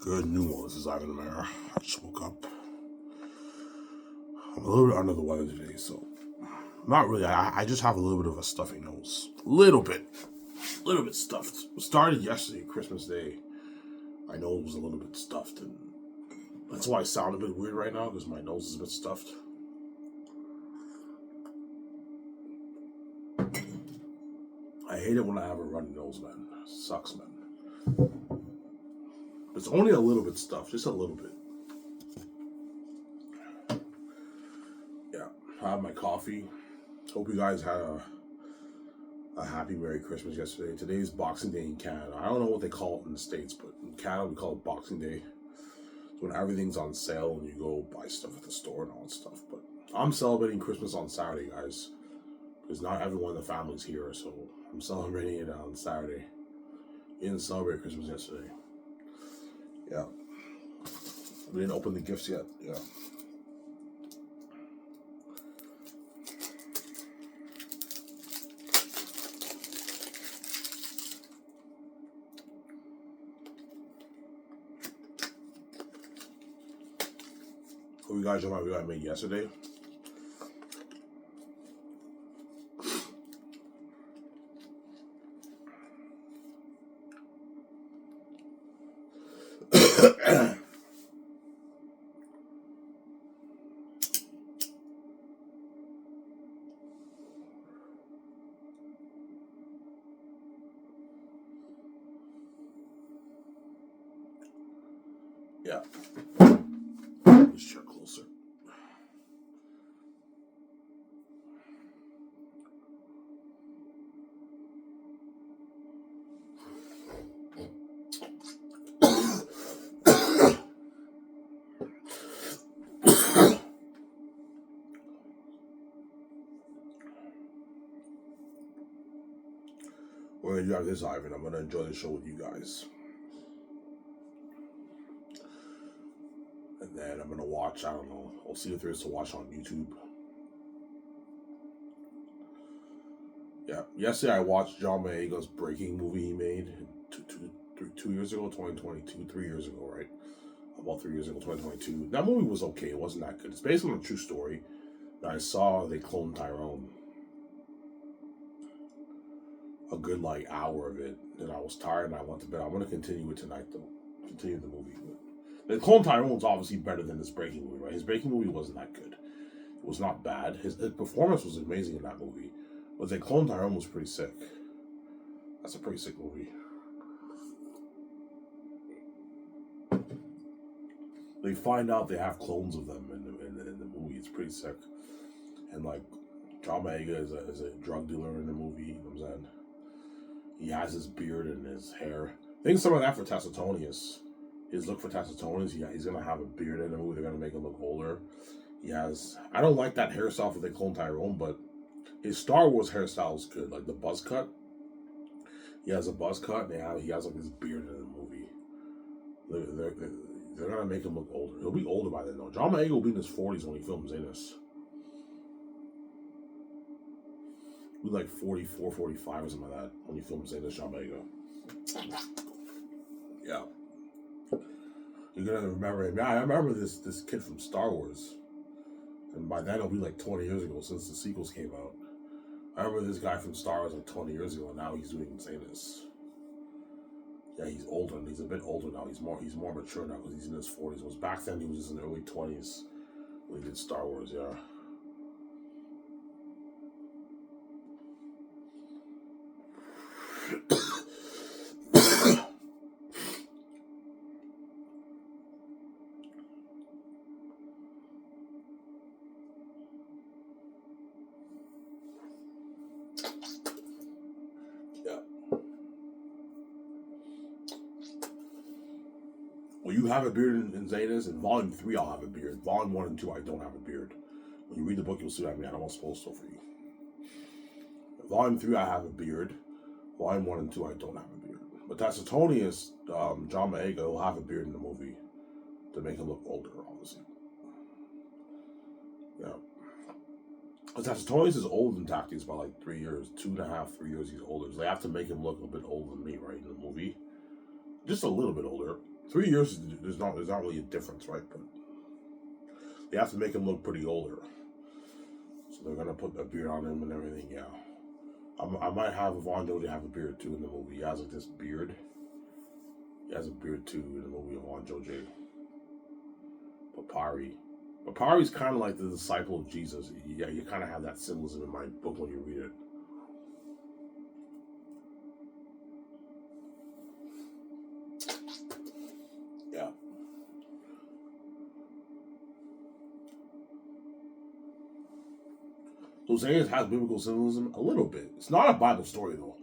Good news. This is Ivan Mayer. I just woke up. I'm a little bit under the weather today, so not really. I just have a little bit of a stuffy nose. Little bit stuffed. Started yesterday, Christmas Day. My nose was a little bit stuffed, and that's why I sound a bit weird right now, because my nose is a bit stuffed. I hate it when I have a runny nose, man. It sucks, man. It's only a little bit stuffed, just a little bit. Yeah, I have my coffee. Hope you guys had a happy Merry Christmas yesterday. Today's Boxing Day in Canada. I don't know what they call it in the States, but in Canada we call it Boxing Day. It's when everything's on sale and you go buy stuff at the store and all that stuff. But I'm celebrating Christmas on Saturday, guys, because not everyone in the family's here, so I'm celebrating it on Saturday. We didn't celebrate Christmas yesterday. Yeah. We didn't open the gifts yet. Yeah. What you guys know what I made yesterday? Yeah. This chair closer. We're gonna do have this, Ivan. I'm gonna enjoy the show with you guys. And then I'm gonna watch, I don't know, I'll see if there is to watch on YouTube. Yeah, yesterday I watched John Boyega's Breaking movie he made 2 years ago, 2022, 3 years ago, right? About 3 years ago, 2022. That movie was okay, it wasn't that good. It's based on a true story. And I saw they cloned Tyrone. A good hour of it, and I was tired and I went to bed. I'm gonna continue it tonight though. Continue the movie. The Clone Tyrone's obviously better than his Breaking movie, right? His Breaking movie wasn't that good. It was not bad. His performance was amazing in that movie. But the Clone Tyrone was pretty sick. That's a pretty sick movie. They find out they have clones of them in the movie. It's pretty sick. And John Boyega is a drug dealer in the movie. You know what I'm saying? He has his beard and his hair. I think some of that for Tacitus. His look for Tacitus, he's gonna have a beard in the movie. They're gonna make him look older. I don't like that hairstyle for the Clone Tyrone, but his Star Wars hairstyle is good. Like the buzz cut. He has a buzz cut, and he has his beard in the movie. They're gonna make him look older. He'll be older by then, though. John Boyega will be in his 40s when he films Zanus. He'll be 44, 45 or something like that when he films Zanus, John Boyega. Yeah. You're gonna remember him. Yeah, I remember this kid from Star Wars. And by then it'll be 20 years ago since the sequels came out. I remember this guy from Star Wars 20 years ago, and now he's doing Zanus. Yeah, he's older, and he's a bit older now. He's more mature now because he's in his 40s. It was back then he was just in the early 20s when he did Star Wars, yeah. Well, you have a beard in Zanus. In Volume 3, I'll have a beard. Volume 1 and 2, I don't have a beard. When you read the book, you'll see what I mean. I don't want to spoil stuff for you. Volume 3, I have a beard. Volume 1 and 2, I don't have a beard. But Tacitus, John Boyega will have a beard in the movie to make him look older, obviously. Yeah. But Tacitus is older than Tactics by 3 years. 2.5, 3 years he's older. So they have to make him look a bit older than me, right, in the movie. Just a little bit older. 3 years, there's not really a difference, right? But they have to make him look pretty older. So they're gonna put a beard on him and everything. Yeah, I might have Von have a beard too in the movie. He has like this beard. He has a beard too in the movie of Von J. Papyri. Papyri's kind of like the disciple of Jesus. Yeah, you kind of have that symbolism in my book when you read it. Yeah. So Zayas has biblical symbolism a little bit. It's not a Bible story though.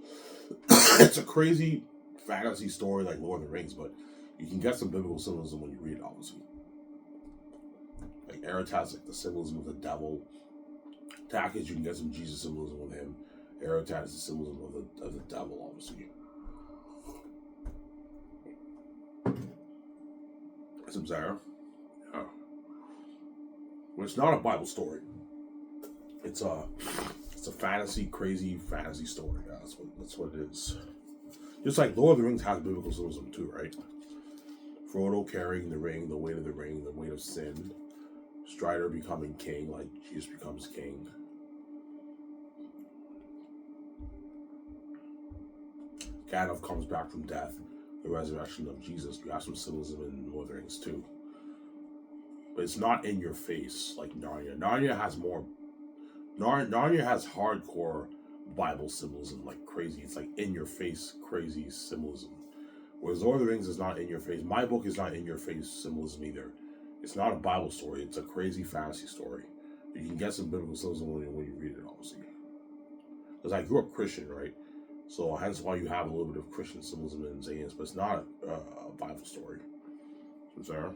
It's a crazy fantasy story like Lord of the Rings, but you can get some biblical symbolism when you read it, obviously. Like Eretz has like the symbolism of the devil. Takis, you can get some Jesus symbolism with him. Eretz has the symbolism of the devil, obviously. Some Zara. Yeah. Well, it's not a Bible story. It's a fantasy, crazy fantasy story. Yeah, that's what it is. Just like Lord of the Rings has biblical symbolism too, right? Frodo carrying the ring, the weight of the ring, the weight of sin. Strider becoming king, like Jesus becomes king. Gandalf comes back from death. The resurrection of Jesus. You have some symbolism in Lord of the Rings too. But it's not in your face like Narnia. Narnia has more. Narnia has hardcore Bible symbolism, like crazy. It's like in your face, crazy symbolism. Whereas Lord of the Rings is not in your face. My book is not in your face symbolism either. It's not a Bible story. It's a crazy fantasy story. You can get some biblical symbolism when you read it, obviously. Because I grew up Christian, right? So hence why you have a little bit of Christian symbolism in Zayas, but it's not a Bible story. Sarah?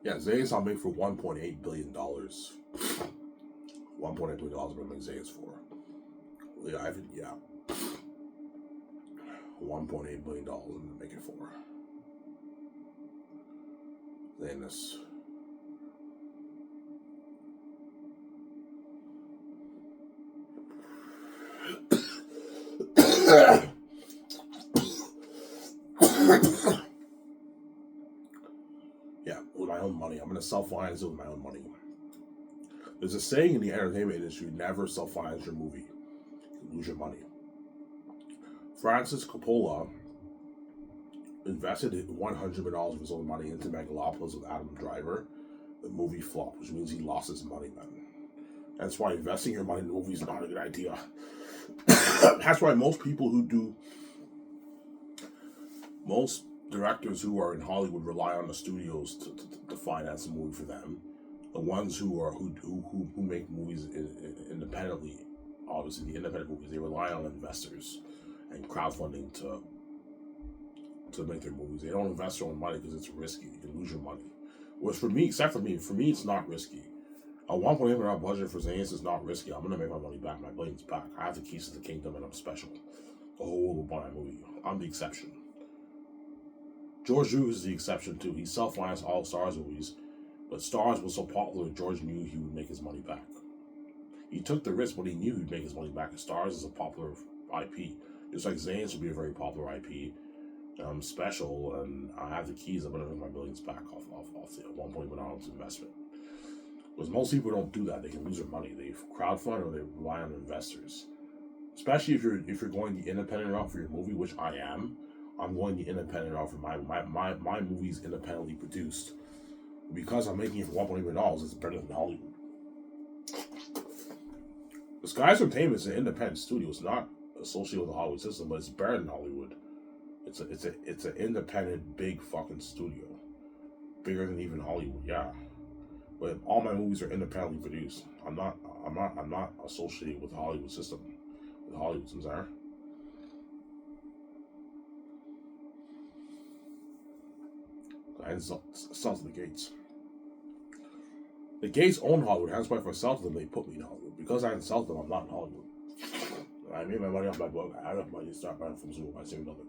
Yeah, Zayas I'll make for $1.8 billion. $1.8 billion I'm gonna make Zayas for. Yeah, yeah. $1.8 billion I'm gonna make it for. Zayas. Yeah, with my own money. I'm gonna self-finance it with my own money. There's a saying in the entertainment industry: never self-finance your movie. You lose your money. Francis Coppola invested $100 million of his own money into Megalopolis with Adam Driver. The movie flopped, which means he lost his money then. That's why investing your money in the movie is not a good idea. That's why most directors who are in Hollywood rely on the studios to finance a movie for them. The ones who make movies independently, obviously the independent movies, they rely on investors and crowdfunding to make their movies. They don't invest their own money because it's risky. You can lose your money. Whereas for me, it's not risky. A $1.8 million budget for Zayas is not risky. I'm gonna make my money back. My blade's back. I have the keys to the kingdom, and I'm special. The whole world will buy my movie. I'm the exception. George Lucas is the exception too. He self-financed all Stars movies, but Stars was so popular, George knew he would make his money back. He took the risk, but he knew he'd make his money back. Stars is a popular IP. Just like Zayas would be a very popular IP. I'm special, and I have the keys. I'm gonna make my millions back off the $1.1 million investment. Because most people don't do that. They can lose their money. They crowdfund or they rely on investors. Especially if you're going the independent route for your movie, which I am. I'm going the independent route for my movie's independently produced. Because I'm making it for $1.8 million, it's better than Hollywood. The Skies Entertainment is an independent studio. It's not associated with the Hollywood system, but it's better than Hollywood. It's an independent big fucking studio. Bigger than even Hollywood, yeah. But all my movies are independently produced. I'm not associated with the Hollywood system. With Hollywood, I'm sorry. I insult the Gates. The Gates own Hollywood. Hence why if I insult them, they put me in Hollywood. Because I insult them, I'm not in Hollywood. I made my money off my book. I had enough money to start buying from Zoom. I saved nothing.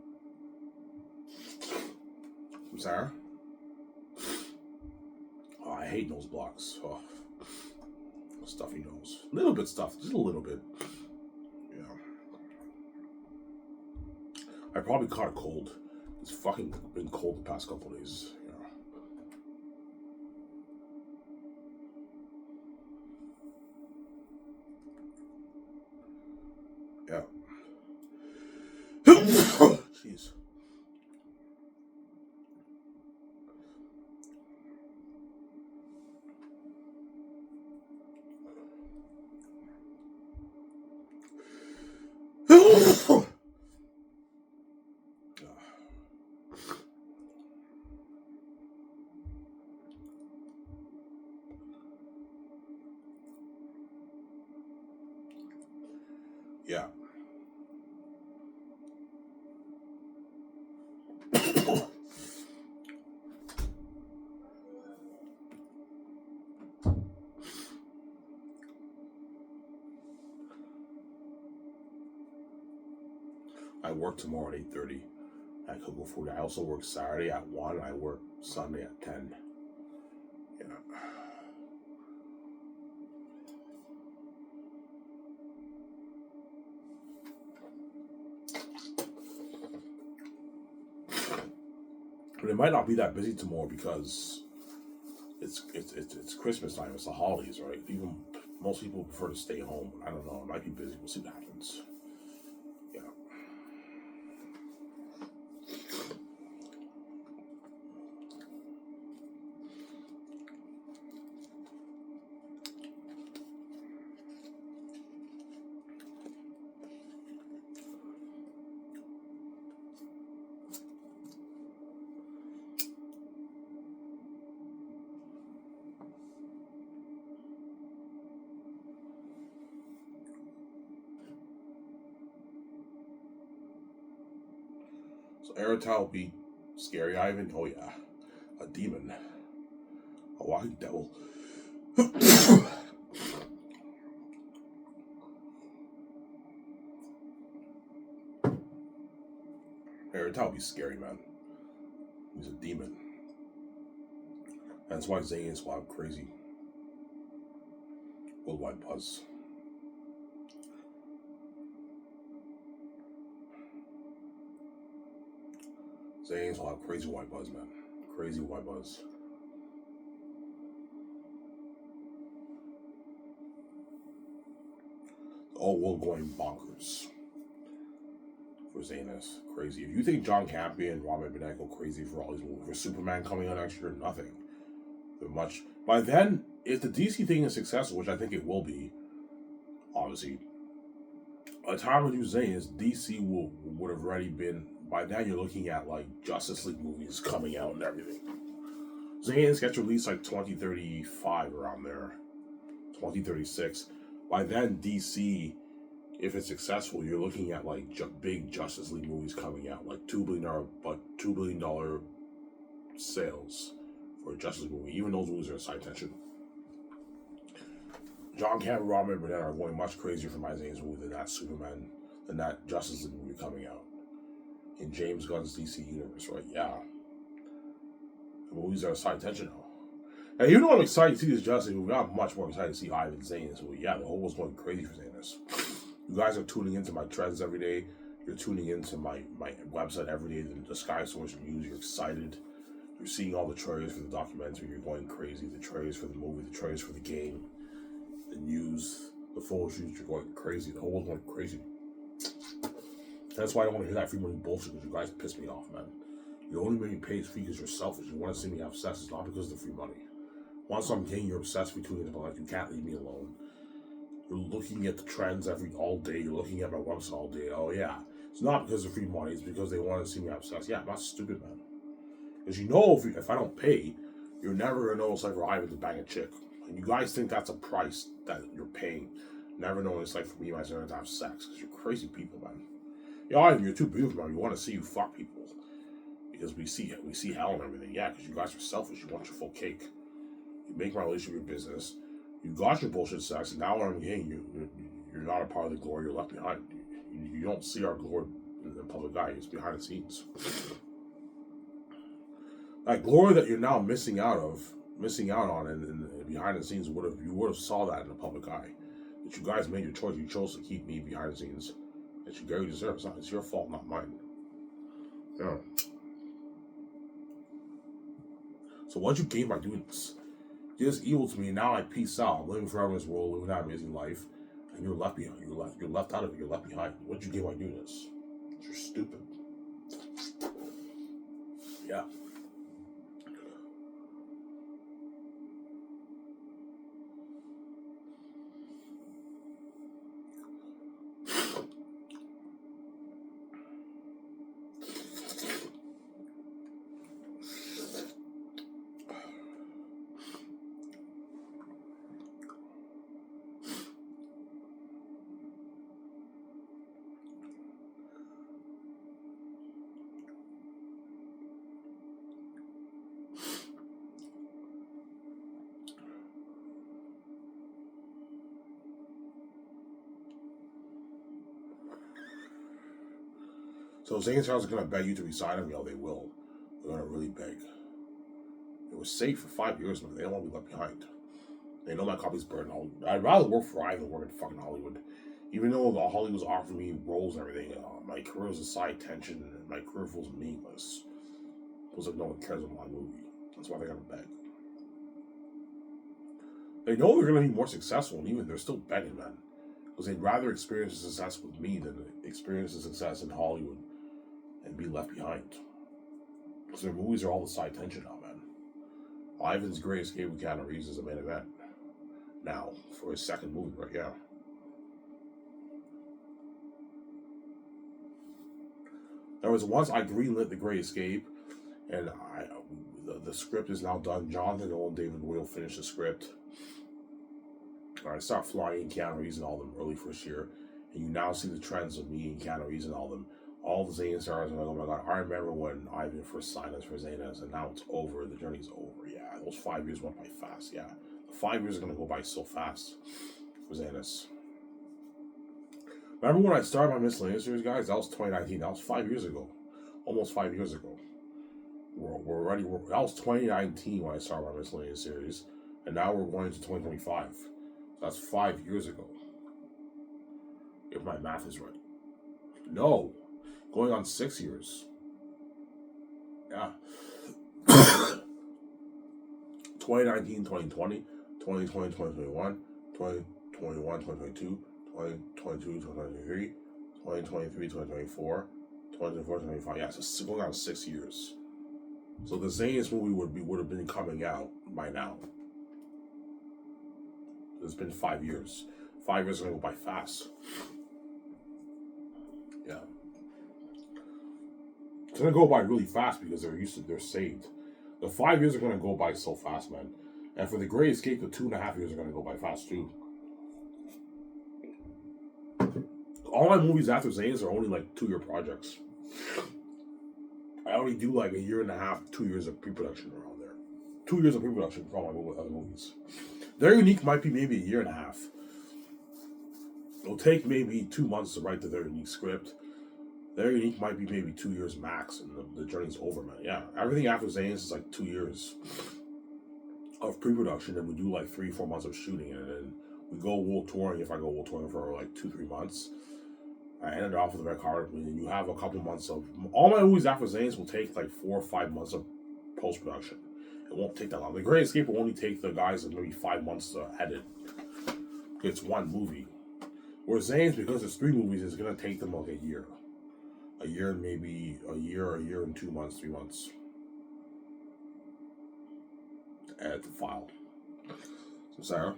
Sarah? Oh, I hate nose blocks. Oh, stuffy nose. A little bit stuffed, just a little bit. Yeah. I probably caught a cold. It's fucking been cold the past couple of days. Yeah. Jeez. Yeah. I work tomorrow at 8:30 at Cocoa Food. I also work Saturday at 1. I work Sunday at 10. Yeah. But it might not be that busy tomorrow because it's Christmas time. It's the holidays, right? Even most people prefer to stay home. I don't know. It might be busy. We'll see what happens. Yeah. So Erityle beat Scary Ivan. Oh yeah, a demon, a walking devil. Erityle be scary, man. He's a demon. That's why Zayn is wild crazy. Worldwide buzz. Zayn's wild crazy white buzz, man. Crazy white buzz. All world going bonkers for Zaynus. Crazy. If you think John Campea and Robert Bennett go crazy for all these movies, for Superman coming out next year, nothing. They're much. By then, if the DC thing is successful, which I think it will be, obviously, by the time we do Zaynus, DC would have already been. By then, you're looking at like Justice League movies coming out and everything. Zaynus gets released like 2035 around there, 2036. By then, DC, if it's successful, you're looking at like big Justice League movies coming out, like $2 billion sales for a Justice League movie. Even those movies are side tension. John Campbell and Robert Burnett are going much crazier for my Zayn's movie than that Superman, than that Justice League movie coming out in James Gunn's DC universe, right? Yeah, the movies are side tension now. And even though I'm excited to see this Justice League movie, I'm much more excited to see Ivan Zayn's movie. Yeah, the whole world's going crazy for Zaynus. You guys are tuning into my trends every day. You're tuning into my website every day. The Sky Source News. You're excited. You're seeing all the trailers for the documentary. You're going crazy. The trailers for the movie. The trailers for the game. The news. The photo shoots. You're going crazy. The whole world's going crazy. That's why I don't want to hear that free money bullshit, because you guys piss me off, man. You only make me pay free because you're selfish. You want to see me have sex. It's not because of the free money. Once I'm getting, you're obsessed with tuning in, but like, you can't leave me alone. You're looking at the trends all day. You're looking at my website all day. Oh yeah, it's not because of free money. It's because they want to see me have sex. Yeah, I'm not stupid, man. Because you know, if I don't pay, you're never gonna know it's like for Ivan to bang a chick. And you guys think that's a price that you're paying. Never know what it's like for me and my son to have sex. Because you're crazy people, man. Yeah, Ivan, you're too beautiful, man. We want to see you fuck people because we see hell and everything. Yeah, because you guys are selfish. You want your full cake. You make my relationship your business. You got your bullshit sex, and now when I'm getting you're not a part of the glory. You're left behind. You don't see our glory in the public eye. It's behind the scenes. Like glory that you're now missing out on, and behind the scenes you would have saw that in the public eye. That you guys made your choice. You chose to keep me behind the scenes. That you Gary deserves. It's your fault, not mine. Yeah. So what you gain by doing this? You're just evil to me. Now I peace out. I'm living forever in this world, living that amazing life, and you're left behind. You're left out of it. You're left behind. What you gain by doing this? You're stupid. Yeah. So Zane Stars are gonna beg you to resign on me. Oh, they will. They're gonna really beg. It was safe for 5 years, man. They don't want to be left behind. They know my copy's burned. I'd rather work for I than work in fucking Hollywood. Even though the Hollywood's offering me roles and everything, my career is a side tension, and my career feels meaningless. Feels like no one cares about my movie. That's why they gotta beg. They know they're gonna be more successful, and even they're still begging, man. Because they'd rather experience the success with me than experience the success in Hollywood and be left behind. Because their movies are all the side tension now, man. Ivan's Great Escape with Keanu Reeves is the main event now for his second movie, right? Yeah. There was once I greenlit The Great Escape, and the script is now done. Jonathan Nolan and David Boyle finished the script. I started flying in Keanu Reeves and all them early first year, and you now see the trends of me and Keanu Reeves and all them. All the Zane stars are like, oh my god, I remember when Ivan first signed us for Zanas, and now it's over. The journey's over. Yeah, those 5 years went by fast. Yeah, the 5 years are gonna go by so fast for Zanas. Remember when I started my miscellaneous series, guys? That was 2019. That was 5 years ago, almost 5 years ago. That was 2019 when I started my miscellaneous series, and now we're going to 2025. So that's 5 years ago. If my math is right. No. Going on 6 years. Yeah. 2019, 2020, 2020, 2021, 2021, 2022, 2022, 2023, 2023, 2024, 2024, 2025. Yeah, so going on 6 years. So the Zane's movie would have been coming out by now. It's been 5 years. 5 years are gonna go by fast. Yeah. It's gonna go by really fast because they're saved. The 5 years are gonna go by so fast, man. And for The Great Escape, the 2.5 years are gonna go by fast too. All my movies after Zane's are only like 2-year projects. I only do like a year and a half, 2 years of pre-production around there. 2 years of pre-production for all my other movies. Their Unique might be maybe a year and a half. It'll take maybe 2 months to write Their Unique script. Their Unique might be maybe 2 years max, and the journey's over, man. Yeah, everything after Zane's is like 2 years of pre-production, and we do like 3-4 months of shooting, and then we go world touring. If I go world touring for like 2-3 months, I ended off with Red Card, and then you have a couple months of all my movies after Zane's will take like 4 or 5 months of post-production. It won't take that long. The Great Escape will only take the guys like maybe 5 months to edit. It's one movie. Where Zane's, because it's 3 movies, it's gonna take them like a year and maybe a year and 2 months, 3 months to edit the file. So Sarah.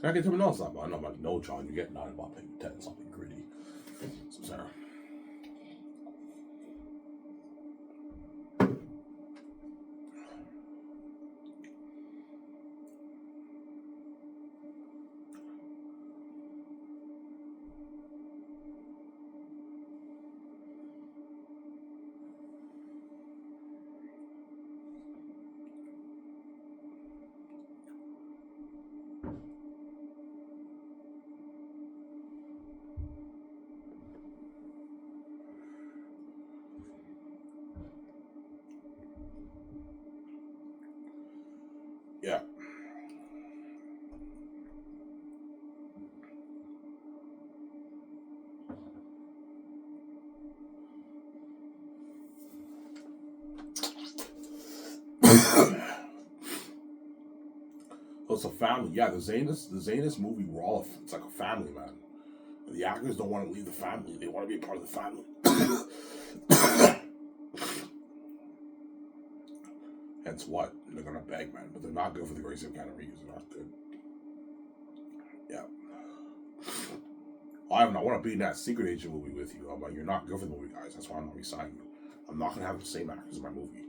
Can I get something else up? I know, like, no, John, you're getting out about paying 10, something gritty. So Sarah. Yeah. So it's a family. Yeah, the Zanus movie, we're all it's like a family, man. The actors don't want to leave the family. They want to be a part of the family. Hence what? They're gonna beg, man. But they're not good for the Grace of Keanu Reeves. They're not good. Yeah. I want to be in that secret agent movie with you. I'm like, you're not good for the movie, guys. That's why I'm not resigning you. I'm not gonna have the same actors in my movie.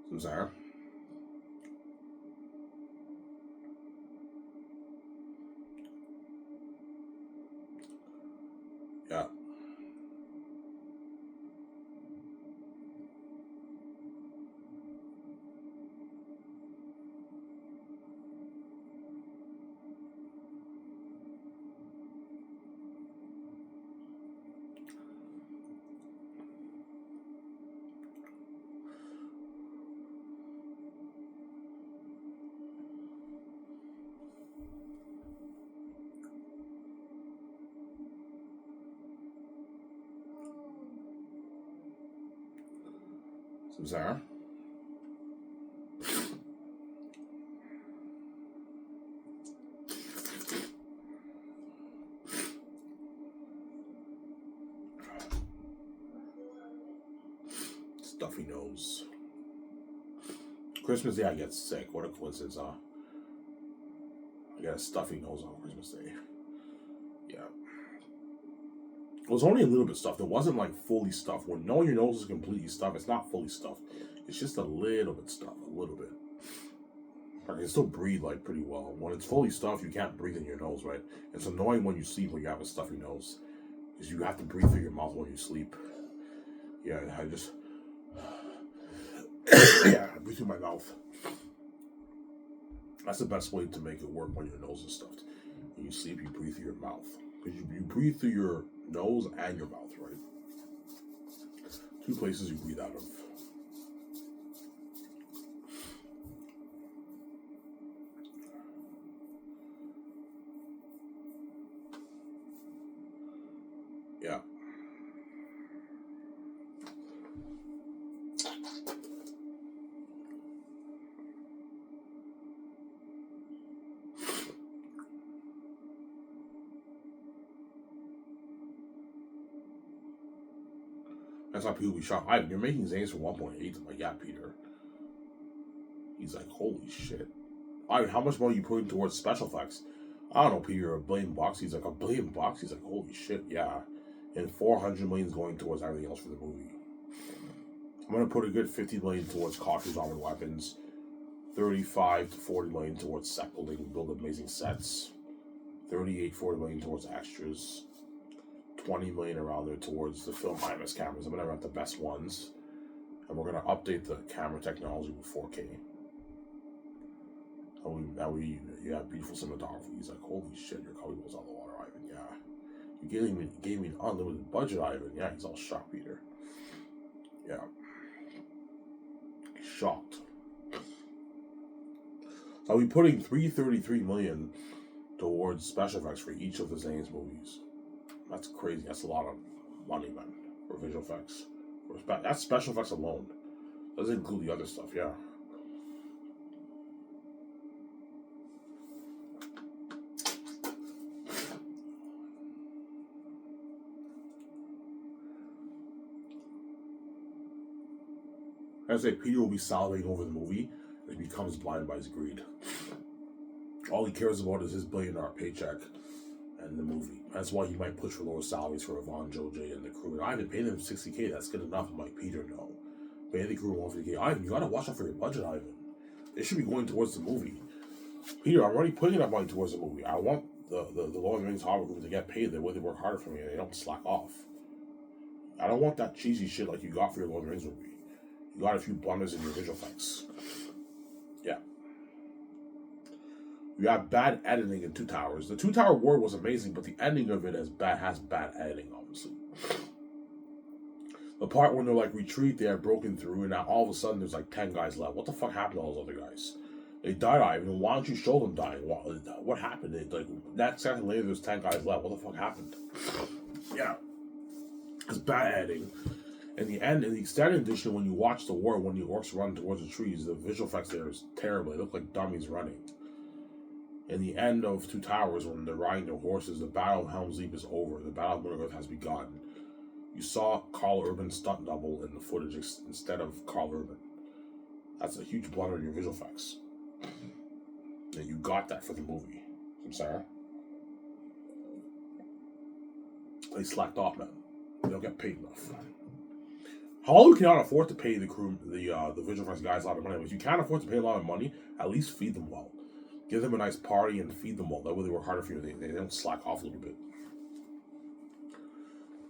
I'm sorry. Yeah. I'm sorry. Stuffy nose. Christmas Day, I get sick. What a coincidence, huh? I got a stuffy nose on Christmas Day. Yeah. It was only a little bit stuffed. It wasn't like fully stuffed. When knowing your nose is completely stuffed, it's not fully stuffed. It's just a little bit stuffed, a little bit. I can still breathe like pretty well. When it's fully stuffed, you can't breathe in your nose, right? It's annoying when you sleep when you have a stuffy nose, because you have to breathe through your mouth when you sleep. Yeah, I just yeah, I breathe through my mouth. That's the best way to make it work when your nose is stuffed. When you sleep, you breathe through your mouth, because you breathe through your nose and your mouth, right? Two places you breathe out of. Yeah. That's how people be shocked. Ivan, you're making Zanes for 1.8. I'm like, yeah, Peter. He's like, holy shit. Ivan, how much money you putting towards special effects? I don't know, Peter, $1 billion. He's like, $1 billion? He's like, holy shit, yeah. And 400 million is going towards everything else for the movie. I'm gonna put a good 50 million towards costumes, armored weapons, 35 to 40 million towards set building, build amazing sets, 40 million towards extras, 20 million around there towards the film IMAX cameras. I'm gonna rent the best ones, and we're gonna update the camera technology with 4K. You have beautiful cinematography. He's like, holy shit, your color goes on the water, Ivan. Yeah, you gave me an unlimited budget, Ivan. Yeah, he's all shocked, Peter. Yeah, shocked. So I'll be putting 333 million towards special effects for each of the Zane's movies. That's crazy. That's a lot of money, man, for visual effects. That's special effects alone. Doesn't include the other stuff. Yeah. I say Peter will be salivating over the movie, and he becomes blind by his greed. All he cares about is his $1 billion paycheck and the movie. That's why he might push for lower salaries for Yvonne, Joe J, and the crew. And Ivan, pay them $60K. That's good enough. I'm like, Peter, no. Pay the crew $150K. Ivan, you gotta watch out for your budget, Ivan. It should be going towards the movie. Peter, I'm already putting that money towards the movie. I want the Lord of the Rings Hobbit group to get paid the way they work harder for me and they don't slack off. I don't want that cheesy shit like you got for your Lord of the Rings movie. You got a few blunders in your visual effects. Yeah. You have bad editing in Two Towers. The Two Tower War was amazing, but the ending of it has bad editing, obviously. The part when they're like retreat, they had broken through, and now all of a sudden there's like 10 guys left. What the fuck happened to all those other guys? They died, Ivan. Why don't you show them dying? What happened? Like that second later, there's 10 guys left. What the fuck happened? Yeah, it's bad editing. In the end, in the extended edition, when you watch the war, when the orcs run towards the trees, the visual effects there is terrible. They look like dummies running. In the end of Two Towers, when they're riding their horses, the Battle of Helm's Deep is over. The Battle of Middle-earth has begun. You saw Karl Urban's stunt double in the footage instead of Karl Urban. That's a huge blunder in your visual effects. And you got that for the movie. I'm sorry. They slacked off, man. They don't get paid enough. Hollywood cannot afford to pay the crew, the visual effects guys a lot of money. But if you can't afford to pay a lot of money, at least feed them well. Give them a nice party and feed them well. That way they work harder for you. They don't slack off a little bit.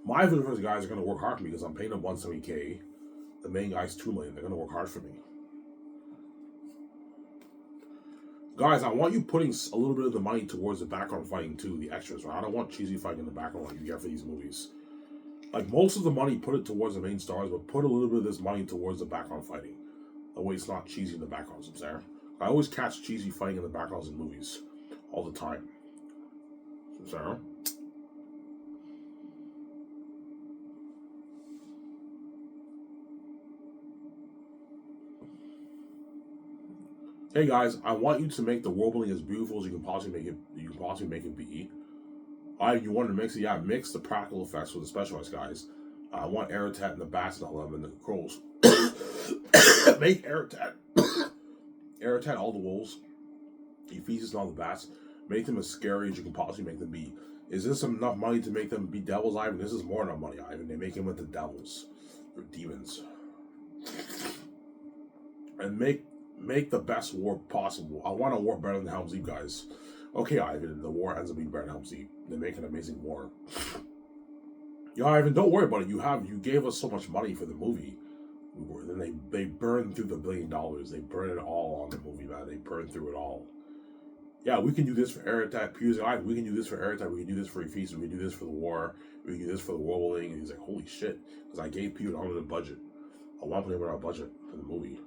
My visual effects guys are going to work hard for me because I'm paying them $170K. The main guy's $2 million. They're going to work hard for me. Guys, I want you putting a little bit of the money towards the background fighting too, the extras, right? I don't want cheesy fighting in the background like you get for these movies. Like, most of the money, put it towards the main stars, but put a little bit of this money towards the background fighting. That way it's not cheesy in the backgrounds, I'm sorry. I always catch cheesy fighting in the backgrounds in movies. All the time. I'm sorry. Hey guys, I want you to make the world building as beautiful as you can possibly make it be. You want to mix it? Yeah, mix the practical effects with the specialized guys. I want Aratat and the bats and all them and the crows. Make Aratat, all the wolves, Ephesus and all the bats. Make them as scary as you can possibly make them be. Is this enough money to make them be devils, Ivan? This is more than enough money, Ivan. They make them into devils or demons, and make the best war possible. I want a war better than Helm's Deep, guys. Okay, Ivan, the war ends up being better than Helm's Deep. They make an amazing war. Yeah, Ivan, don't worry about it. You gave us so much money for the movie. Then they burned through the $1 billion. They burned it all on the movie, man. They burned through it all. Yeah, we can do this for Aratat. Pew's like, we can do this for Aratat. We can do this for Ephesus. We can do this for the war. We can do this for the war building. And he's like, holy shit. Because I gave Pew an unlimited budget. I want to put him on our budget for the movie.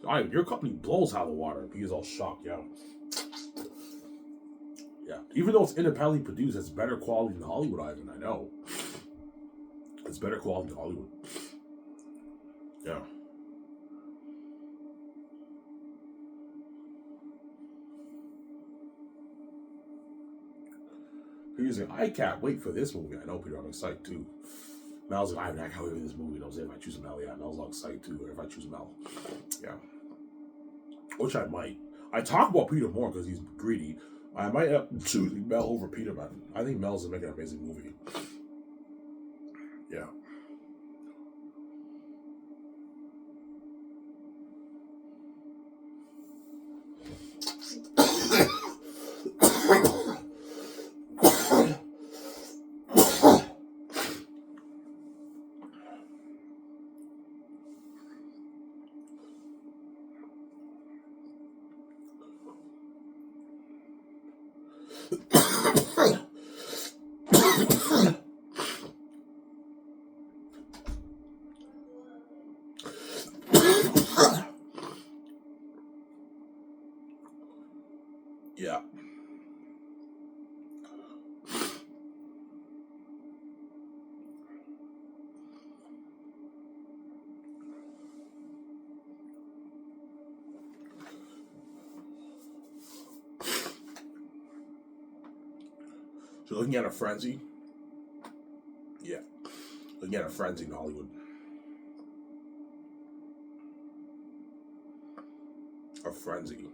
So, your company blows out of the water. Pew's all shocked, yeah. Yeah. Even though it's independently produced, it's better quality than Hollywood, Ivan. I know. It's better quality than Hollywood. Yeah. He's like, I can't wait for this movie. I know, Peter, I'm excited too. Mel's like, I can't wait for this movie. And I was like, if I choose Mel, yeah, Mel's all excited too. Or if I choose Mel, yeah. Which I might. I talk about Peter more because he's greedy. I might choose Mel over Peter, man. I think Mel's making an amazing movie. Yeah. Yeah. So looking at a frenzy. Yeah. Looking at a frenzy in Hollywood. A frenzy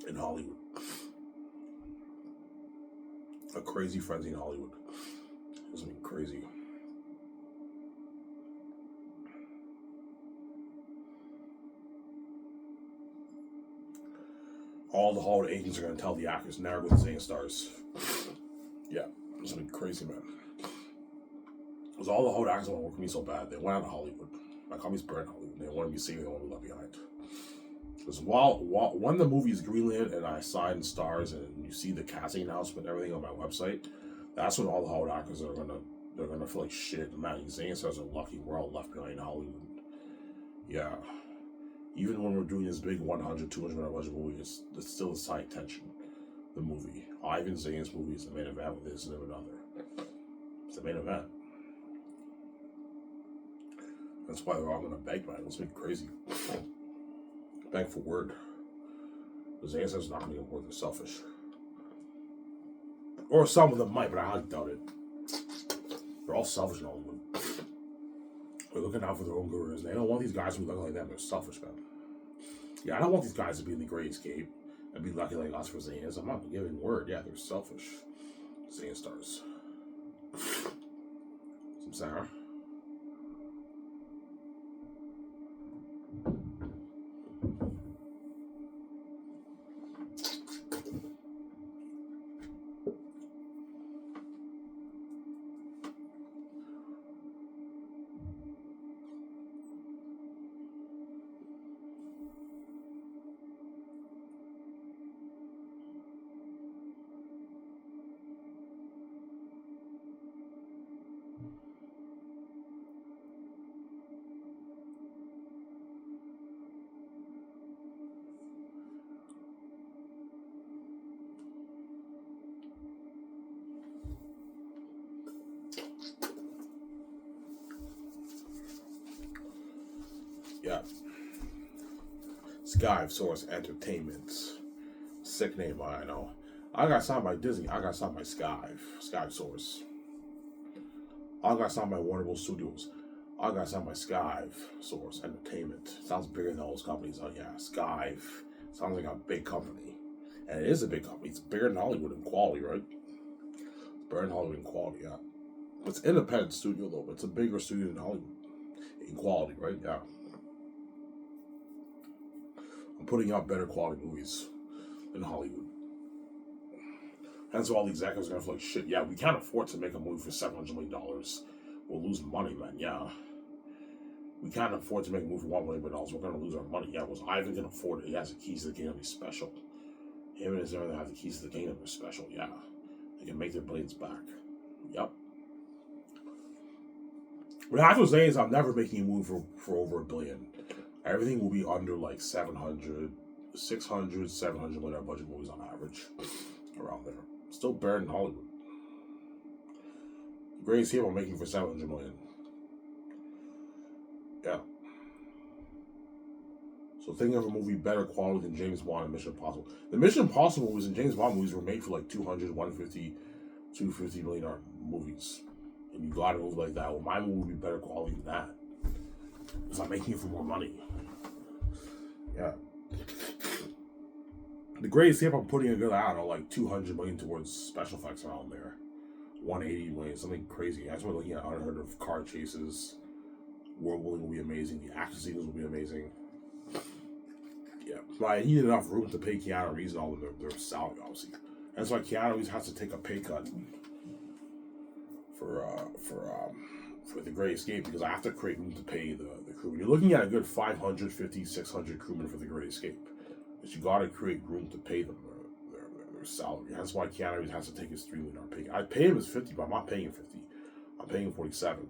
in Hollywood. A crazy frenzy in Hollywood. It's gonna be crazy. All the Hollywood agents are gonna tell the actors never go to Zane Stars. Yeah, it's gonna be crazy, man. Because all the Hollywood actors want to work with me so bad, they went out to Hollywood. My company's burned Hollywood. They want to be seen, they want to be left behind. Because when the movie's greenlit and I sign stars and you see the casting announcement and everything on my website, That's when all the Hollywood actors are gonna feel like shit. Man, Zane says are lucky we're all left behind in Hollywood. Yeah. Even when we're doing this big 100, 200 million budget movie, it's still a side tension. The movie. Ivan Zane's movie is the main event with this and another. It's the main event. That's why they're all gonna beg, man. Let's make it crazy. Beg for word. The Zane says not gonna get word, they're selfish. Or some of them might, but I highly doubt it. They're all selfish in Hollywood. They're looking out for their own careers. They don't want these guys to be looking like them. They're selfish, man. Yeah, I don't want these guys to be in the Great Escape and be lucky like us for Zayas. I'm not giving word. Yeah, they're selfish. Zayn stars. Some Sarah. Yeah. Skype Source Entertainment. Sick name, I know. I got signed by Disney. I got signed by Skype Source. I got signed by Warner Bros. Studios. I got signed by Skype Source Entertainment. Sounds bigger than all those companies. Oh yeah, Skype. Sounds like a big company. And it is a big company. It's bigger than Hollywood in quality, right? It's bigger than Hollywood in quality, yeah. It's an independent studio though, but it's a bigger studio than Hollywood. In quality, right? Yeah. I'm putting out better quality movies than Hollywood. Hence all the executives are gonna feel like shit. Yeah, we can't afford to make a movie for $700 million. We'll lose money, man. Yeah. We can't afford to make a movie for $1 million. We're gonna lose our money. Yeah, was Ivan can afford it? He has the keys to the kingdom. He's special. Him and his brother have the keys to the kingdom. They're special. Yeah, they can make their blades back. Yep. What I have to say is I'm never making a movie for over $1 billion. Everything will be under like 600, 700 million budget movies on average. Around there. Still better than Hollywood. The Greatest Hero I'm making for 700 million. Yeah. So think of a movie better quality than James Bond and Mission Impossible. The Mission Impossible movies and James Bond movies were made for like 200, 150, 250 million dollar movies. And you got a movie like that. Well, my movie would be better quality than that. Because I'm making it for more money. Yeah. The Greatest Hero I'm putting a good, I don't know, like 200 million towards special effects around there. 180 million, something crazy. That's why looking at unheard of car chases. World building will be amazing. The action scenes will be amazing. Yeah, but I need enough room to pay Keanu Reeves and all of their salary, obviously. That's why Keanu Reeves has to take a pay cut for the Great Escape, because I have to create room to pay the crew. You're looking at a good 550, 600 crewmen for the Great Escape. But you gotta create room to pay them their salary. That's why Keanu Reeves has to take his $3 million pay. I pay him his 50, but I'm not paying him 50. I'm paying him 47.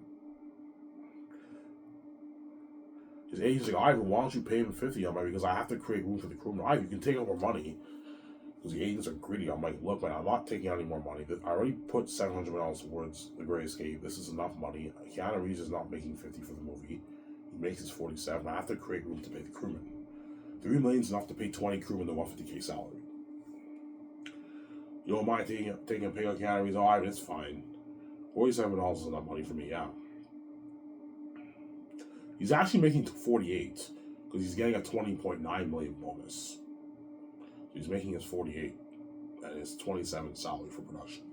His agent's like, Ivan, why don't you pay him 50? I'm like, because I have to create room for the crewman. Ivan, you can take out more money. Because the agents are greedy. I'm like, look, man, I'm not taking out any more money. I already put $700 million towards The Great Escape. This is enough money. Keanu Reeves is not making 50 for the movie. He makes his 47. I have to create room to pay the crewman. $3 million is enough to pay 20 crewmen the $150K salary. You don't mind taking a pay on Keanu Reeves? Oh, Ivan, it's fine. $47 is enough money for me, yeah. He's actually making 48 because he's getting a 20.9 million bonus. He's making his 48 and his 27 salary for production.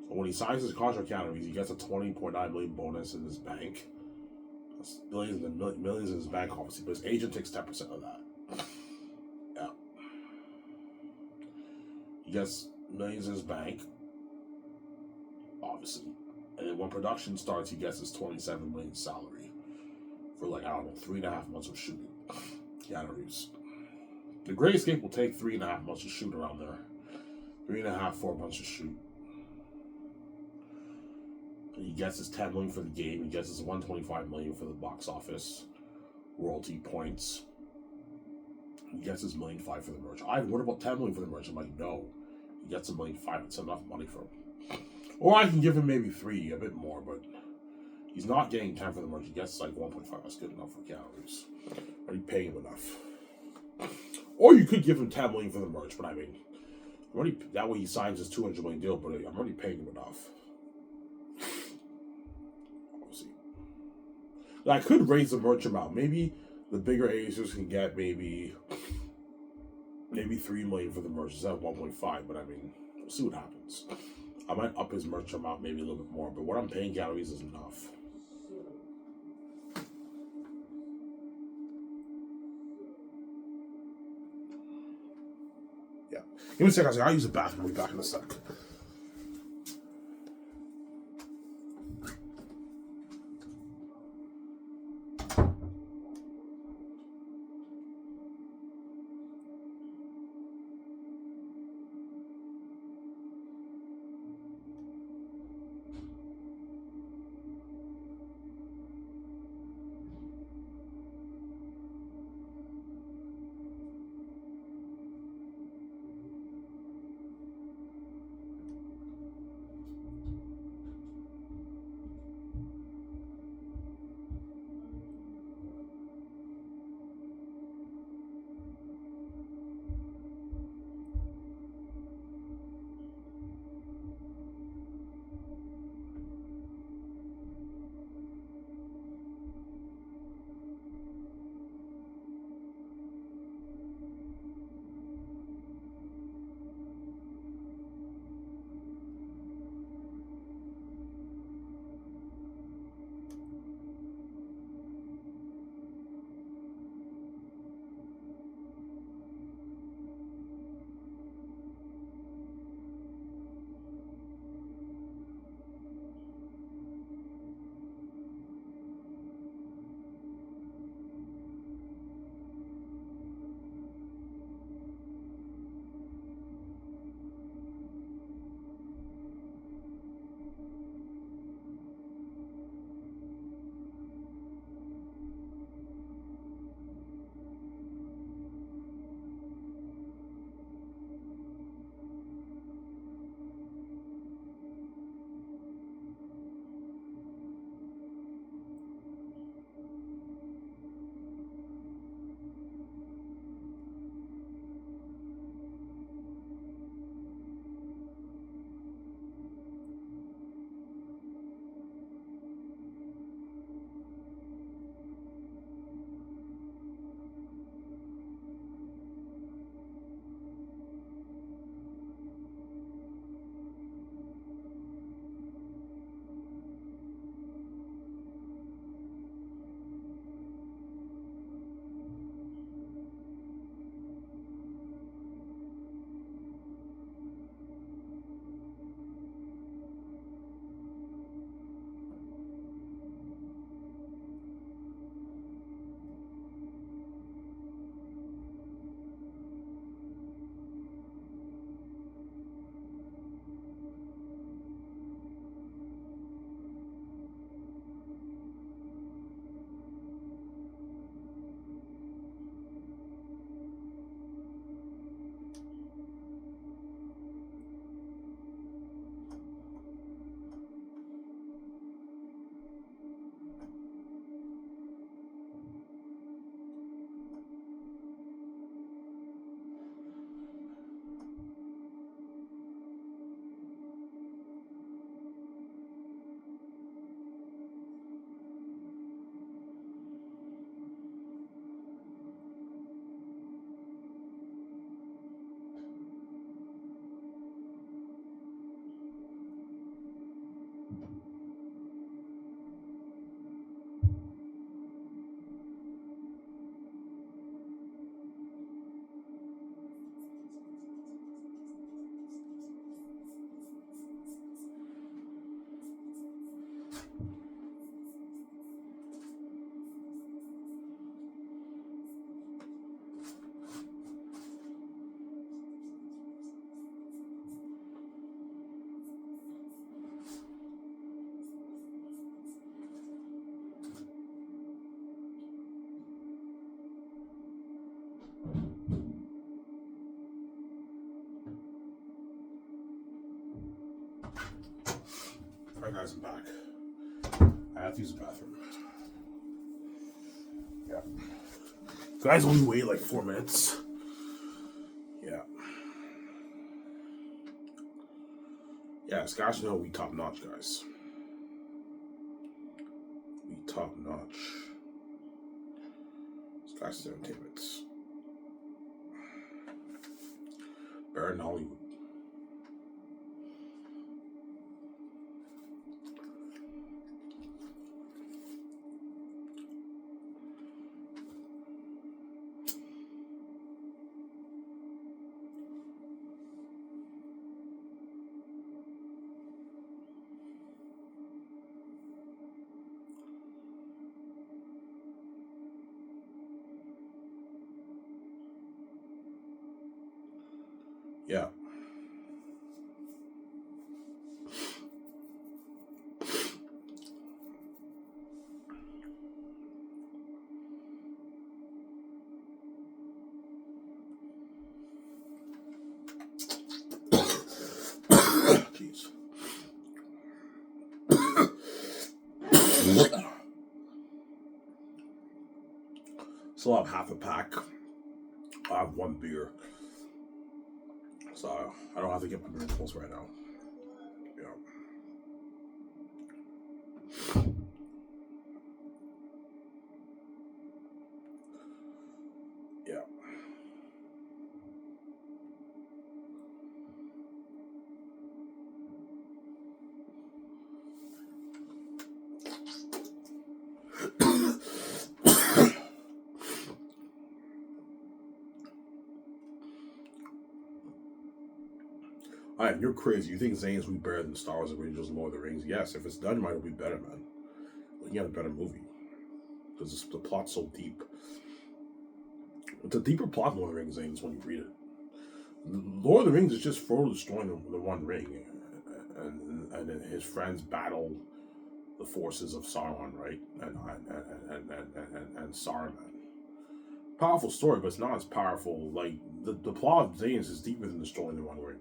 So when he signs his contract, he gets a 20.9 million bonus in his bank. That's millions in his bank, obviously, but his agent takes 10% of that. Yeah. He gets millions in his bank, obviously. And then when production starts, he gets his 27 million salary for like, I don't know, 3.5 months of shooting. Keanu Reeves. The Great Escape will take 3.5 months to shoot around there. 3.5, 4 months to shoot. He gets his 10 million for the game. He gets his 125 million for the box office royalty points. He gets his $1.5 million for the merch. What about 10 million for the merch? I'm like, no. He gets $1.5 million. It's enough money for him. Or I can give him maybe 3, a bit more, but he's not getting 10 for the merch. He gets like 1.5. That's good enough for calories. Are you paying him enough? Or you could give him 10 million for the merch, but I mean, that way he signs his 200 million deal, but I'm already paying him enough. Obviously. I could raise the merch amount. Maybe the bigger Acers can get maybe 3 million for the merch instead of 1.5, but I mean, we'll see what happens. I might up his merch amount maybe a little bit more, but what I'm paying calories is enough. Yeah. Give me a second. I'll use the bathroom. I'll be back in a sec. Alright guys, I'm back. I have to use the bathroom. Yeah. Guys only wait like 4 minutes. Yeah. Yeah, Scotch know we top notch, guys. We top notch. Scotch Entertainment. Better than Hollywood. Yeah. Jeez. Still have half a pack. I have one beer. So I don't have to get my miracles right now. Yeah. Yeah. Alright, you're crazy. You think Zane's will be better than Star Wars Avengers Lord of the Rings? Yes, if it's done right, it'll be better, man. You have a better movie. Because the plot's so deep. It's a deeper plot than Lord of the Rings, Zane's, when you read it. Lord of the Rings is just Frodo destroying the One Ring. And his friends battle the forces of Sauron, right? And Saruman. Powerful story, but it's not as powerful. Like, the plot of Zane's is deeper than destroying the One Ring.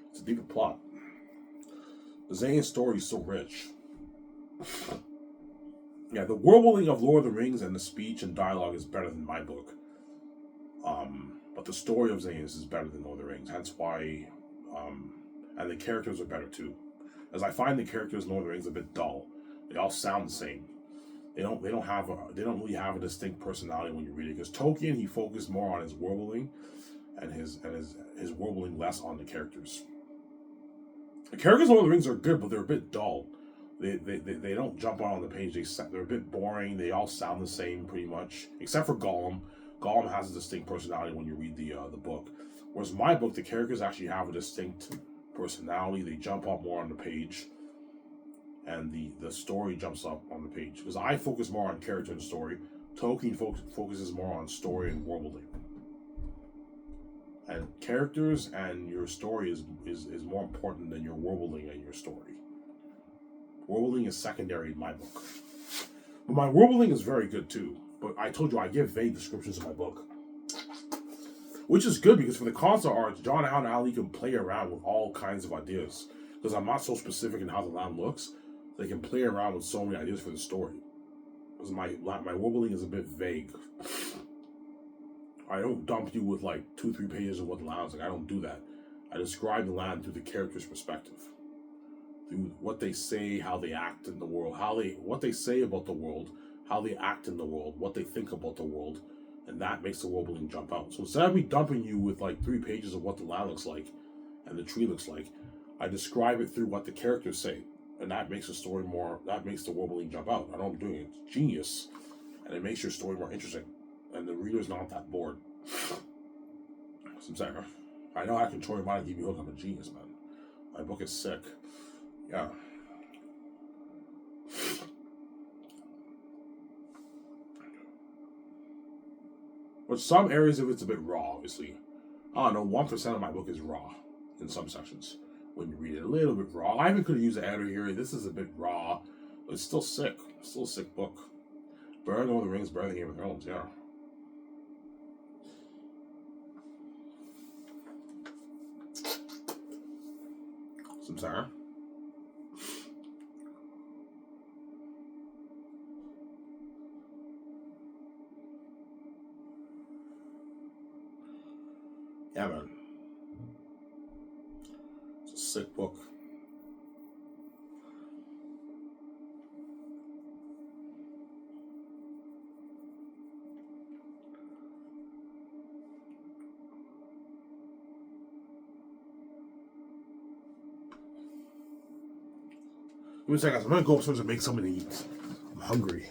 It's a deeper plot. The Zane story is so rich. Yeah, the world-building of Lord of the Rings and the speech and dialogue is better than my book. But the story of Zane's is better than Lord of the Rings. That's why, and the characters are better too. As I find the characters in Lord of the Rings a bit dull. They all sound the same. They don't really have a distinct personality when you read it. Because Tolkien, he focused more on his world-building and his world-building less on the characters. The characters in Lord of the Rings are good, but they're a bit dull. They don't jump out on the page. They're a bit boring. They all sound the same pretty much, except for Gollum. Gollum has a distinct personality when you read the book. Whereas my book, the characters actually have a distinct personality. They jump up more on the page, and the story jumps up on the page. Because I focus more on character and story. Tolkien focuses more on story and world building. And characters and your story is more important than your world building and your story. World building is secondary in my book. But my world building is very good too. But I told you I give vague descriptions in my book. Which is good because for the console art, John Allen Ali can play around with all kinds of ideas. Because I'm not so specific in how the land looks, they can play around with so many ideas for the story. Because my world building is a bit vague. I don't dump you with like 2-3 pages of what the land is like. I don't do that. I describe the land through the character's perspective. Through what they say, how they act in the world, what they say about the world, how they act in the world, what they think about the world, and that makes the world building jump out. So instead of me dumping you with like 3 pages of what the land looks like and the tree looks like, I describe it through what the characters say, and that makes the story that makes the world building jump out. I don't do it. It's genius, and it makes your story more interesting, and the reader's not that bored. So I'm saying, I know I control your mind and keep you hooked. I'm a genius, man. My book is sick. Yeah. But some areas of it's a bit raw, obviously. I don't know, 1% of my book is raw in some sections. When you read it, a little bit raw. I even could have used an editor here. This is a bit raw, but it's still sick. Still a sick book. Better than Lord of the Rings, better than Game of Thrones, yeah. Some Sarah. sick book. Give me a second. I'm gonna go upstairs and make something to eat. I'm hungry.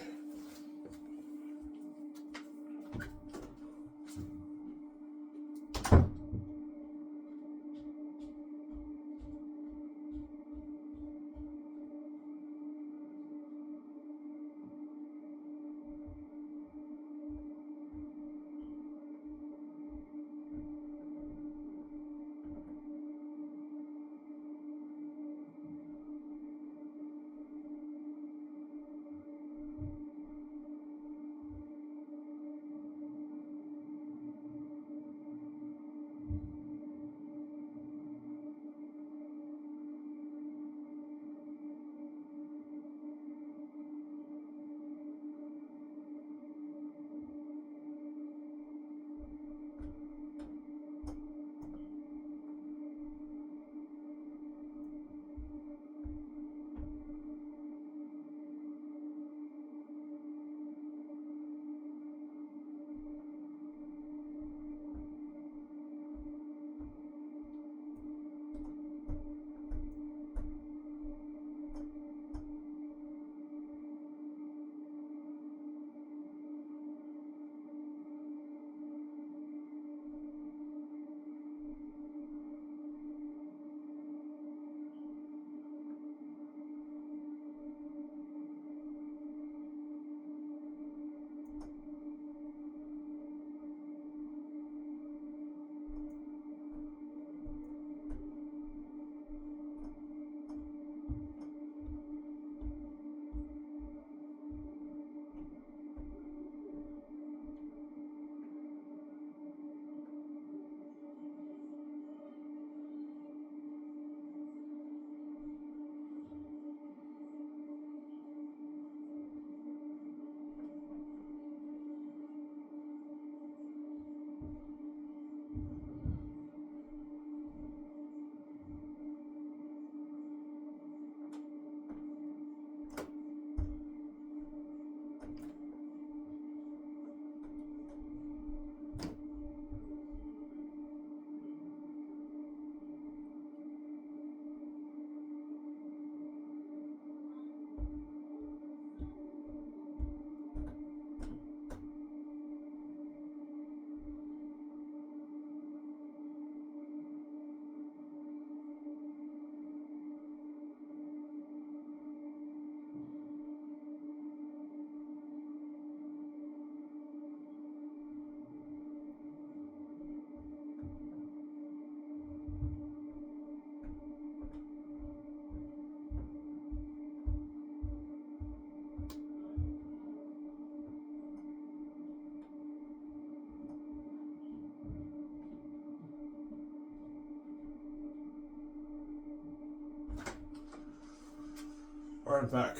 Alright, I'm back.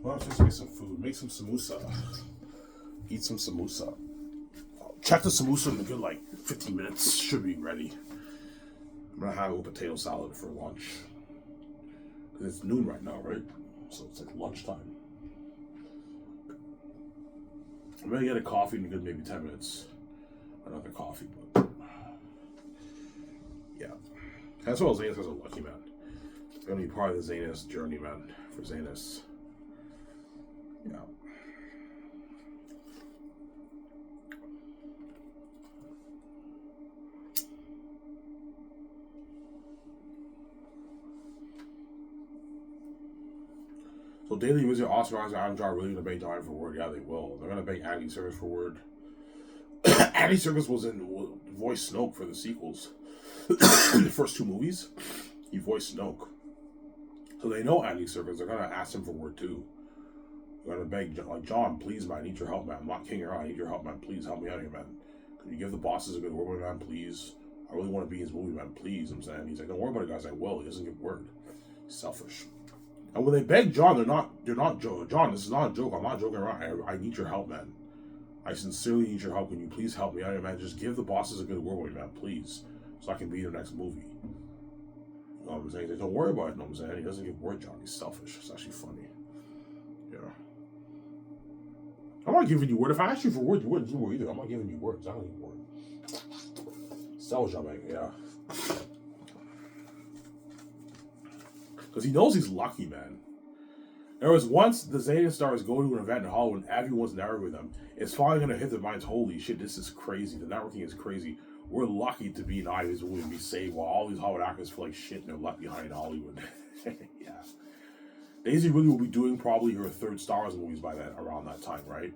Well, let's just make some food. Make some samosa. Eat some samosa. Check the samosa in a good, 15 minutes. Should be ready. I'm gonna have a potato salad for lunch. Because it's noon right now, right? So it's like lunchtime. I'm gonna get a coffee in a good maybe 10 minutes. Another coffee, but... yeah. That's what Zanus is a lucky man. It's gonna be part of the Zanus journey, man. For Zanus. Yeah. So Daily Wizard, Oscar Isaac, Adam Jar really gonna beg John for word? Yeah, they will. They're gonna beg Andy Serkis for word. Andy Serkis was in voiced Snoke for the sequels. In the first two movies, he voiced Snoke. So they know Andy Serkis. They're gonna ask him for word too. They're gonna beg, John, please, man, I need your help, man. I'm not king around. I need your help, man. Please help me out here, man. Can you give the bosses a good word, man? Please. I really want to be in his movie, man. Please. I'm saying. He's like, don't worry about it, guys. I will. He doesn't give word. He's selfish. And when they beg John, they're not joking. John, this is not a joke. I'm not joking around. I need your help, man. I sincerely need your help. Can you please help me out here, man? Just give the bosses a good word with me, man, please. So I can be in the next movie. You know what I'm saying? They don't worry about it. You know what I'm saying? He doesn't give word, John. He's selfish. It's actually funny. Yeah. I'm not giving you word. If I asked you for word, you wouldn't give word either. I'm not giving you words. I don't give word. Selfish, John, yeah. Because he knows he's lucky, man. There was once the Zeta stars go to an event in Hollywood and everyone's networking with them. It's finally going to hit their minds, holy shit, this is crazy. The networking is crazy. We're lucky to be in Ivy's movie and be saved while all these Hollywood actors feel like shit and they're left behind in Hollywood. Yeah. Daisy really will be doing probably her third Star Wars movies by then, around that time, right?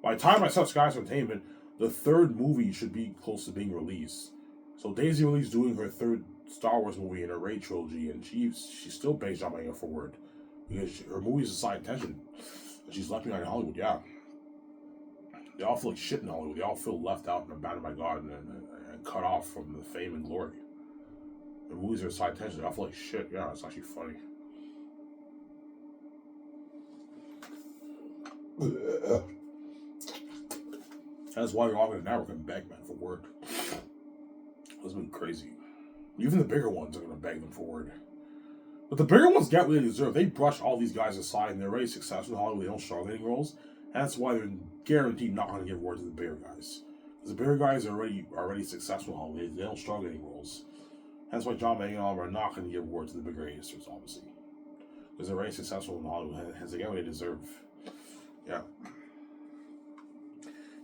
By the time I saw Skies Entertainment, the third movie should be close to being released. So Daisy Ridley's doing her third Star Wars movie in her Rey trilogy, and she's still based on my for word. Because her movies aside attention. And she's left behind in Hollywood, yeah. They all feel like shit in Hollywood. They all feel left out and abandoned by God and cut off from the fame and glory. Their movies are aside attention. They all feel like shit. Yeah, it's actually funny. That's why you're all going to network and beg, man, for word. It's been crazy. Even the bigger ones are going to beg them for word. But the bigger ones get what they deserve. They brush all these guys aside and they're already successful in Hollywood. They don't struggle getting roles. And that's why they're guaranteed not going to give word to the bigger guys. Because the bigger guys are already successful in Hollywood. They don't struggle getting roles. That's why John Boyega and Oliver are not going to give word to the bigger A-listers, obviously. Because they're already successful in Hollywood. Hence they get what they deserve. Yeah.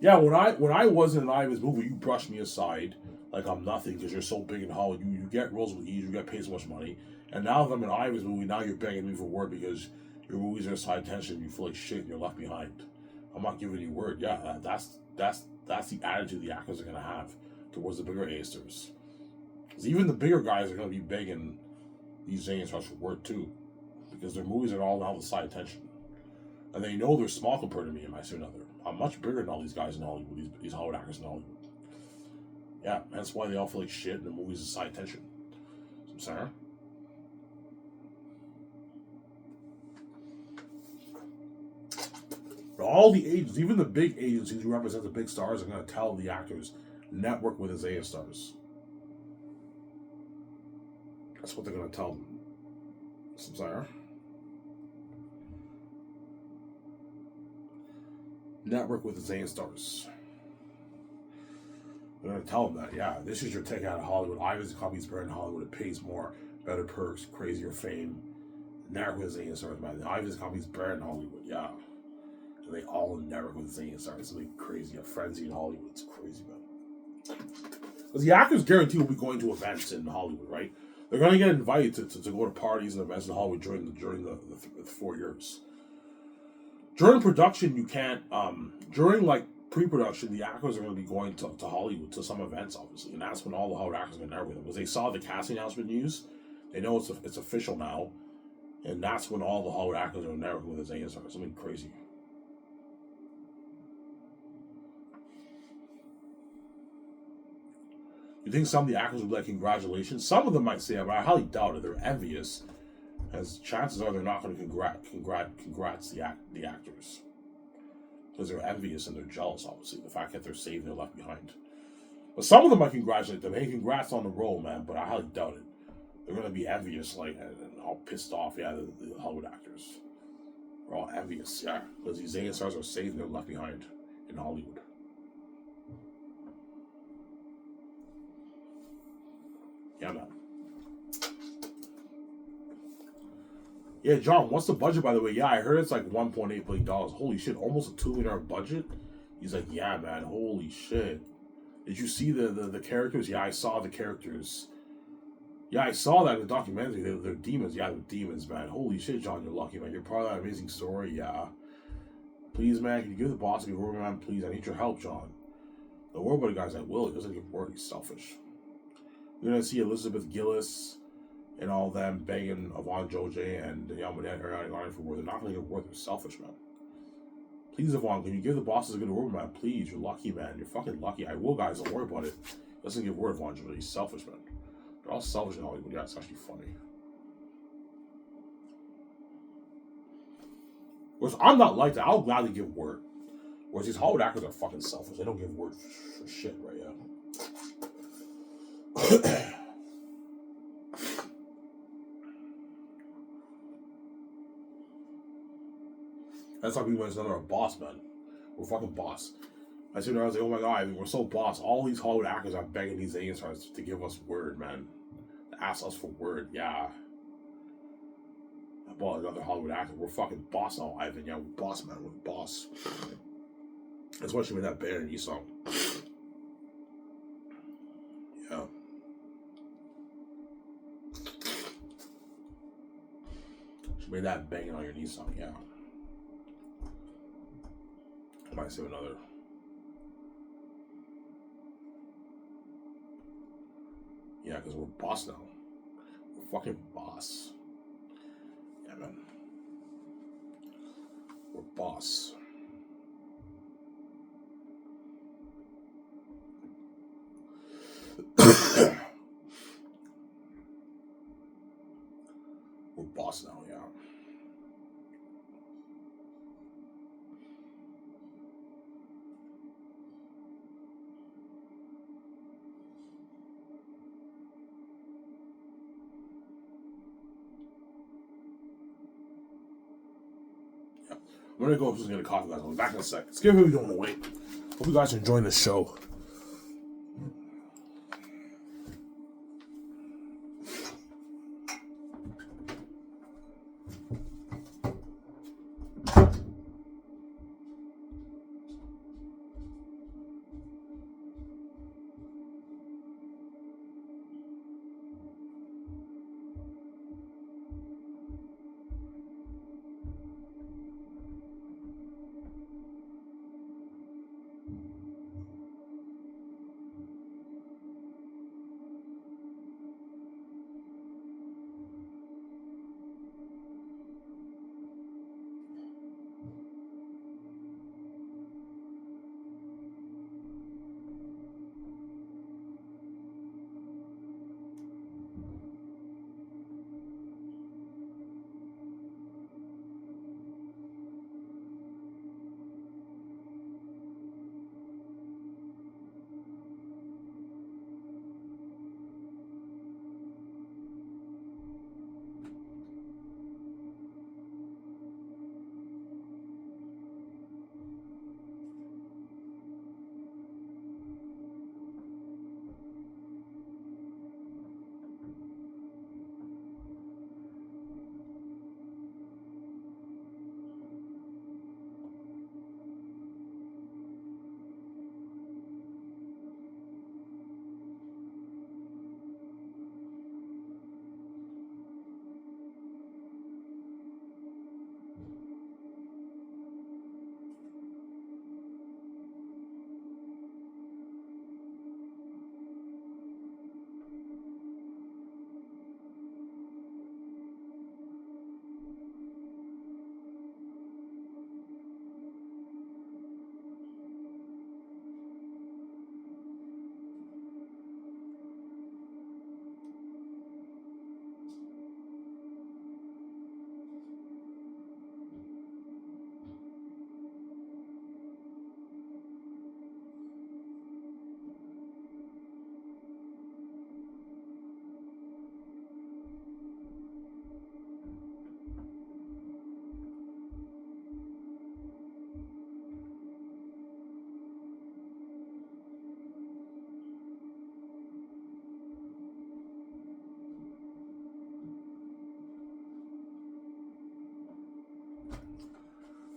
Yeah, when I wasn't in Ivan's movie, you brushed me aside like I'm nothing because you're so big in Hollywood. You get roles with ease, you get paid so much money. And now that I'm in Ivan's movie, now you're begging me for word because your movies are side tension, you feel like shit and you're left behind. I'm not giving you word. Yeah, that's the attitude the actors are gonna have towards the bigger A-listers. Because even the bigger guys are gonna be begging these Zane stars for word too. Because their movies are all now the side tension. And they know they're small compared to me and my or another. I'm much bigger than all these guys in Hollywood, these Hollywood actors in Hollywood. Yeah, that's why they all feel like shit and the movies are side tension. I'm sorry. But all the agents, even the big agencies who represent the big stars, are going to tell the actors, network with his A stars. That's what they're going to tell them. I'm sorry. Network with the A stars. They're going to tell them that, yeah, this is your ticket out of Hollywood. Ivan's company's better in Hollywood. It pays more, better perks, crazier fame. Network with the A stars, man. Ivan's company's better in Hollywood, yeah. And they all network with the A stars. Something crazy, a frenzy in Hollywood. It's crazy, man. Because the actors guarantee will be going to events in Hollywood, right? They're going to get invited to go to parties and events in Hollywood during the 4 years. During production, you can't. During like pre-production, the actors are going to be going to Hollywood to some events, obviously, and that's when all the Hollywood actors are going to network with them because they saw the casting announcement news. They know it's official now, and that's when all the Hollywood actors are networking with his A&R. Something crazy. You think some of the actors will be like, congratulations? Some of them might say it, but I highly doubt it. They're envious. As chances are they're not going to congrats the actors. Because they're envious and they're jealous, obviously. The fact that they're saved and they're left behind. But some of them might congratulate them. Hey, congrats on the role, man. But I highly doubt it. They're going to be envious, like, and all pissed off. Yeah, the Hollywood actors. They're all envious, yeah. Because these A stars are saved and they're left behind in Hollywood. Yeah, man. Yeah, John, what's the budget, by the way? Yeah, I heard it's like $1.8 billion. Holy shit, almost a $2 million budget? He's like, yeah, man, holy shit. Did you see the characters? Yeah, I saw the characters. Yeah, I saw that in the documentary. They're demons. Yeah, they're demons, man. Holy shit, John, you're lucky, man. You're part of that amazing story, yeah. Please, man, can you give the boss a good word, man? Please, I need your help, John. The word about the guy's like, Will, he doesn't give word. He's selfish. You're going to see Elizabeth Gillis and all them begging Yvonne Joje and Yamanet Ariana for word. They're not going to give word. They're selfish, man. Please, Yvonne, can you give the bosses a good word, man? Please, you're lucky, man. You're fucking lucky. I will, guys. Don't worry about it. Doesn't give word, Yvonne Joje. He's selfish, man. They're all selfish in Hollywood. Yeah, it's actually funny. Whereas I'm not like that. I'll gladly give word. Whereas these Hollywood actors are fucking selfish. They don't give word for shit, right? Yeah. That's how people another boss, man. We're fucking boss. I said, I was like, oh my god, we're so boss. All these Hollywood actors are begging these Zayn stars to give us word, man. To ask us for word, yeah. I bought another Hollywood actor. We're fucking boss now, Ivan. Yeah, we're boss, man. We're boss. That's why she made that Banner Knee song. Yeah. She made that banging on your knee song, yeah. I might say another. Yeah, because we're boss now. We're fucking boss. Yeah, man. We're boss. We're boss now, yeah. I'm gonna go upstairs and get a coffee, guys. I'll be back in a sec. Let's give you don't want to wait. Hope you guys are enjoying the show.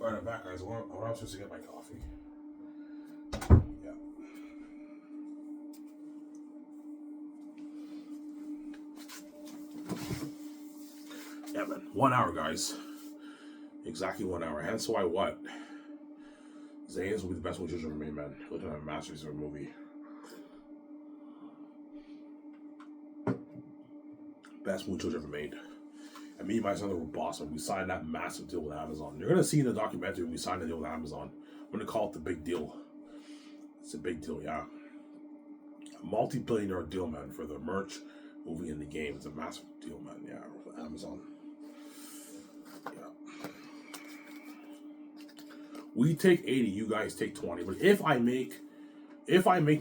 Alright, I'm back, guys. I want supposed to get my coffee. Yeah. Yeah, man. 1 hour, guys. Exactly 1 hour. Hence why what? Zayn's will be the best movie ever made, man. Looking at a masterpiece of a movie. Best movie ever made. And me and my son were boss, and we signed that massive deal with Amazon. You're gonna see in the documentary we signed a deal with Amazon. I'm gonna call it the big deal. It's a big deal, yeah. A multi-billion-dollar deal, man, for the merch, movie, and the game. It's a massive deal, man. Yeah, with Amazon. Yeah. We take 80, you guys take 20. But if I make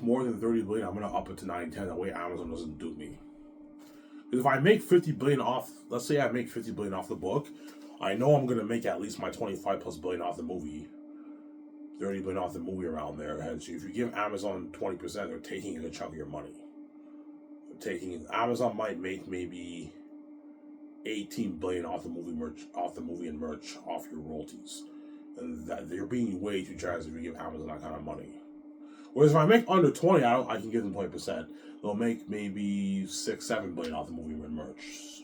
more than 30 billion, I'm gonna up it to 9, 10. That way Amazon doesn't dupe me. If I make 50 billion off, let's say I make 50 billion off the book, I know I'm gonna make at least my 25 plus billion off the movie, 30 billion off the movie around there. And so if you give Amazon 20%, they're taking a good chunk of your money. Amazon might make maybe 18 billion off the movie and merch off your royalties, and that they're being way too generous if you give Amazon that kind of money. Whereas if I make under 20, I can give them 20%. They'll make maybe 6-7 billion off the movie and merch.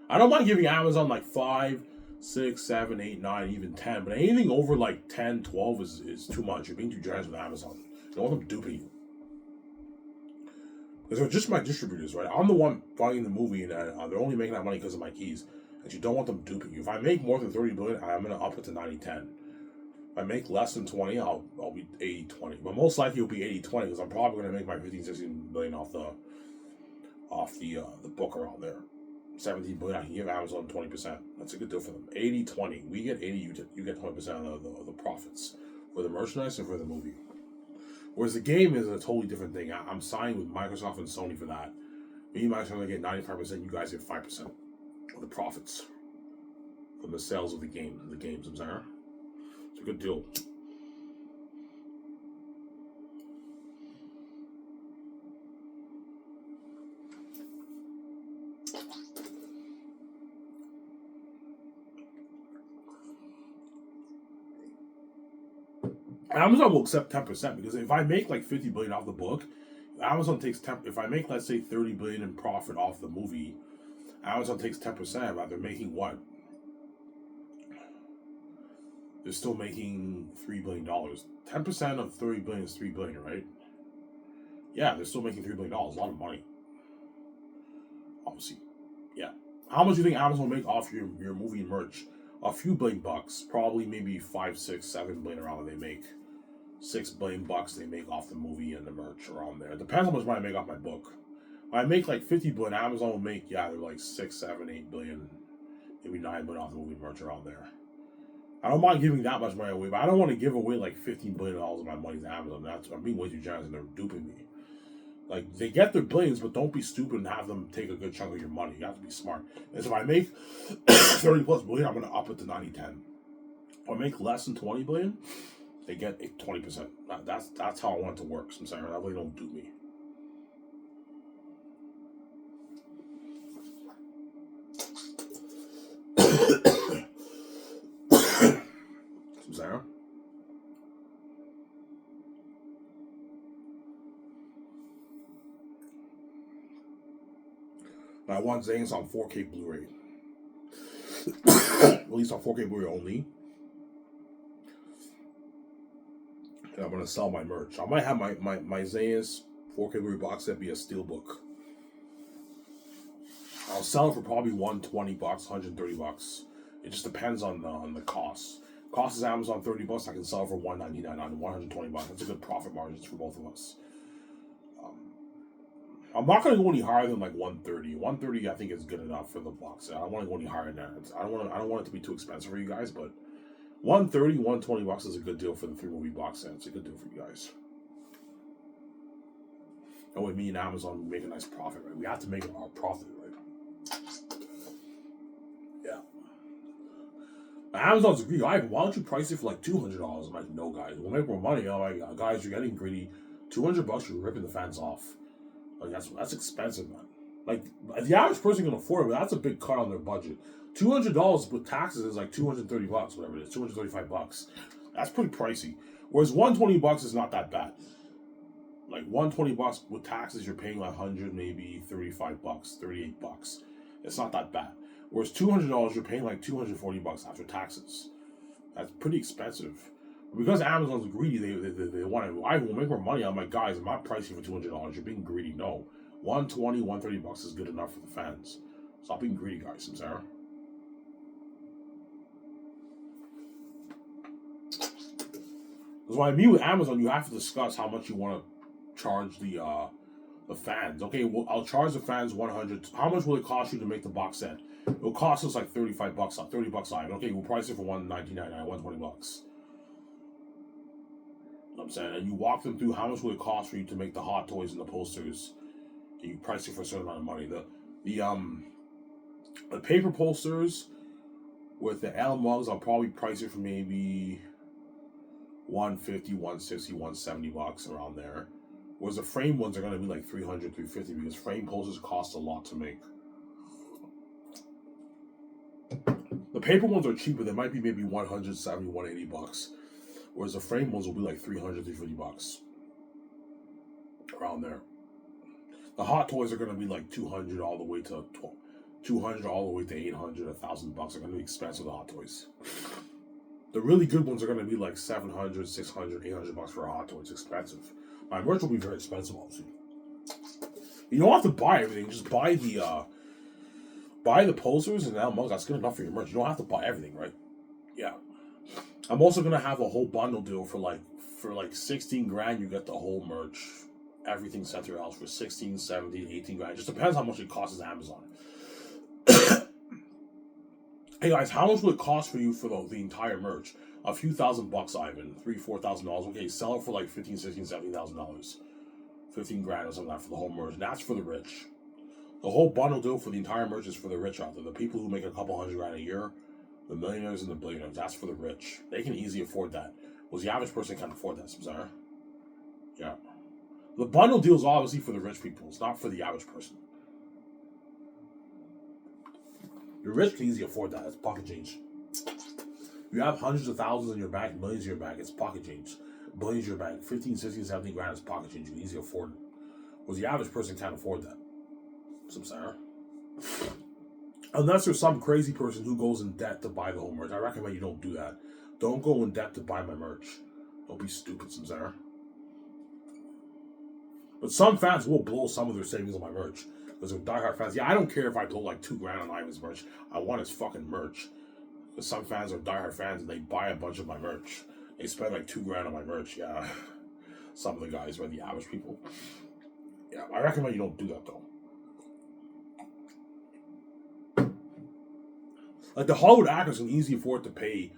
I don't mind giving Amazon like 5, 6, 7, 8, 9, even 10, but anything over like 10, 12 is too much. You're being too generous with Amazon. You don't want them duping you. Because they're just my distributors, right? I'm the one buying the movie, and they're only making that money because of my keys. And you don't want them duping you. If I make more than 30 billion, I'm going to up it to 90-10. If I make less than 20, I'll be 80-20. But most likely it'll be 80-20 because I'm probably going to make my 15-16 billion off the book around there. 17 billion, I can give Amazon 20%. That's a good deal for them. 80-20. We get 80, you get 20% of the profits for the merchandise and for the movie. Whereas the game is a totally different thing. I'm signing with Microsoft and Sony for that. Me and Microsoft get 95%, you guys get 5% of the profits from the sales of the games, I'm sorry. It's a good deal. Amazon will accept 10% because if I make like 50 billion off the book, Amazon takes 10. If I make, let's say, 30 billion in profit off the movie, Amazon takes 10%. But they're making what? They're still making $3 billion. 10% of 30 billion is $3 billion, right? Yeah, they're still making $3 billion. A lot of money. Obviously. Yeah. How much do you think Amazon will make off your movie merch? A few $billion. Probably maybe 5, 6, 7 billion around that they make. $6 billion they make off the movie and the merch around there. It depends how much money I make off my book. When I make like 50 billion, Amazon will make, they're like 6, 7, 8 billion, maybe 9 billion off the movie merch around there. I don't mind giving that much money away, but I don't want to give away like $15 billion of my money to Amazon. I'm being way too generous and they're duping me. Like, they get their billions, but don't be stupid and have them take a good chunk of your money. You have to be smart. And so if I make 30 plus billion, I'm going to up it to 90-10. If I make less than 20 billion, they get 20%. That's how I want it to work. So I'm saying that way don't dupe me. I'm saying. I want Zane's on 4K Blu-ray. At least on 4K Blu-ray only. And I'm gonna sell my merch. I might have my Zane's 4K Blu-ray box set be a steelbook. I'll sell it for probably $120, $130. It just depends on the cost. Cost is Amazon $30. I can sell it for $199 on $120. That's a good profit margin for both of us. I'm not going to go any higher than like 130. 130 I think is good enough for the box set. I don't want to go any higher than that. I don't want it to be too expensive for you guys, but 130, $120 is a good deal for the 3-movie box set. It's a good deal for you guys. And with me and Amazon, we make a nice profit, right? We have to make our profit, right? Yeah. Amazon's agree. Why don't you price it for like $200? I'm like, no, guys, we'll make more money. I'm like, guys, you're getting greedy. $200, you're ripping the fans off. Like that's expensive, man. Like the average person can afford it, but that's a big cut on their budget. $200 with taxes is like $230, whatever it is, $235. That's pretty pricey. Whereas $120 is not that bad. Like $120 with taxes, you're paying like $100, maybe $35, $38. It's not that bad. Whereas $200, you're paying like $240 after taxes. That's pretty expensive. Because Amazon's greedy, they want to. I will make more money. I'm like, guys, I'm not pricing for $200. You're being greedy. No, $120, $130 is good enough for the fans. Stop being greedy, guys. I'm sorry. Because when I meet with Amazon, you have to discuss how much you want to charge the fans. Okay, well, I'll charge the fans $100. How much will it cost you to make the box set? It'll cost us like $35, $30 live. Okay, we'll price it for $119.99, $120. I'm saying, and you walk them through how much will it cost for you to make the hot toys and the posters. And you price it for a certain amount of money. The paper posters With the L mugs, I'll probably price it for maybe 150, 160, 170 bucks around there. Whereas the frame ones are going to be like 300, 350 because frame posters cost a lot to make. The paper ones are cheaper. They might be maybe 170, 180 bucks. Whereas the frame ones will be like 300, 350 bucks. Around there. The Hot Toys are going to be like 200 all the way to 200 all the way to 800, 1,000 bucks. Are going to be expensive, the Hot Toys. The really good ones are going to be like 700, 600, 800 bucks for a Hot Toy. It's expensive. My merch will be very expensive, obviously. You don't have to buy everything. Just buy the posters and L mugs. That's good enough for your merch. You don't have to buy everything, right? Yeah. I'm also going to have a whole bundle deal for like 16 grand. You get the whole merch. Everything sent to your house for 16, 17, 18 grand. Just depends how much it costs as Amazon. Hey guys, how much would it cost for you for the entire merch? A few $1,000, Ivan. $3,000-$4,000. Okay, sell it for like $15,000, $16,000, $17,000. 15 grand or something like that for the whole merch. And that's for the rich. The whole bundle deal for the entire merch is for the rich out there. The people who make a couple $100 grand a year, the millionaires and the billionaires. That's for the rich. They can easily afford that. Well, the average person can't afford that, Samsara. Yeah. The bundle deal is obviously for the rich people. It's not for the average person. The rich can easily afford that. It's pocket change. You have hundreds of thousands in your bank, millions in your bank. It's pocket change. Billions in your bank. 15, 16, 17 grand is pocket change. You can easily afford it. Well, the average person can't afford that. Samsara. Unless there's some crazy person who goes in debt to buy the whole merch. I recommend you don't do that. Don't go in debt to buy my merch. Don't be stupid, Samsara. But some fans will blow some of their savings on my merch. Because they're diehard fans. Yeah, I don't care if I blow like 2 grand on Ivan's merch. I want his fucking merch. Because some fans are diehard fans and they buy a bunch of my merch. They spend like 2 grand on my merch. Yeah. Some of the guys are the average people. Yeah, I recommend you don't do that though. Like the Hollywood actors can easily afford to pay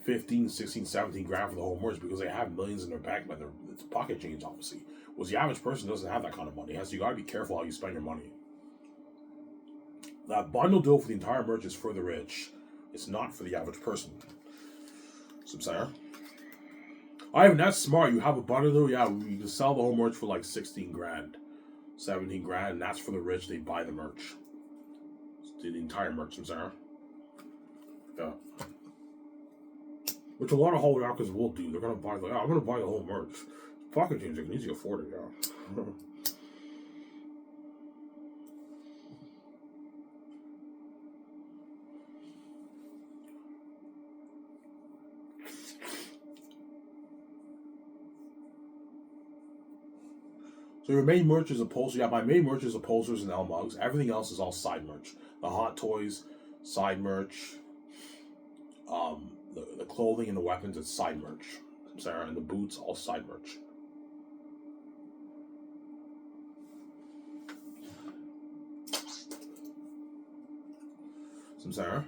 15, 16, 17 grand for the whole merch because they have millions in their bank, but it's pocket change, obviously. Well, the average person doesn't have that kind of money. So you gotta be careful how you spend your money. That bundle deal for the entire merch is for the rich. It's not for the average person. Samsara. Ivan, that's smart. You have a bundle deal, yeah, you can sell the whole merch for like 16 grand, 17 grand, and that's for the rich. They buy the merch. It's the entire merch, Samsara. Yeah. Which a lot of Hollywood actors will do. They're gonna buy I'm gonna buy the whole merch. Pocket change, they can easily afford it, yeah. So your main merch is a poster. Yeah, my main merch is the posters and L mugs. Everything else is all side merch. The Hot Toys, side merch. The clothing and the weapons, it's side merch. Sarah, and the boots, all side merch. Sarah.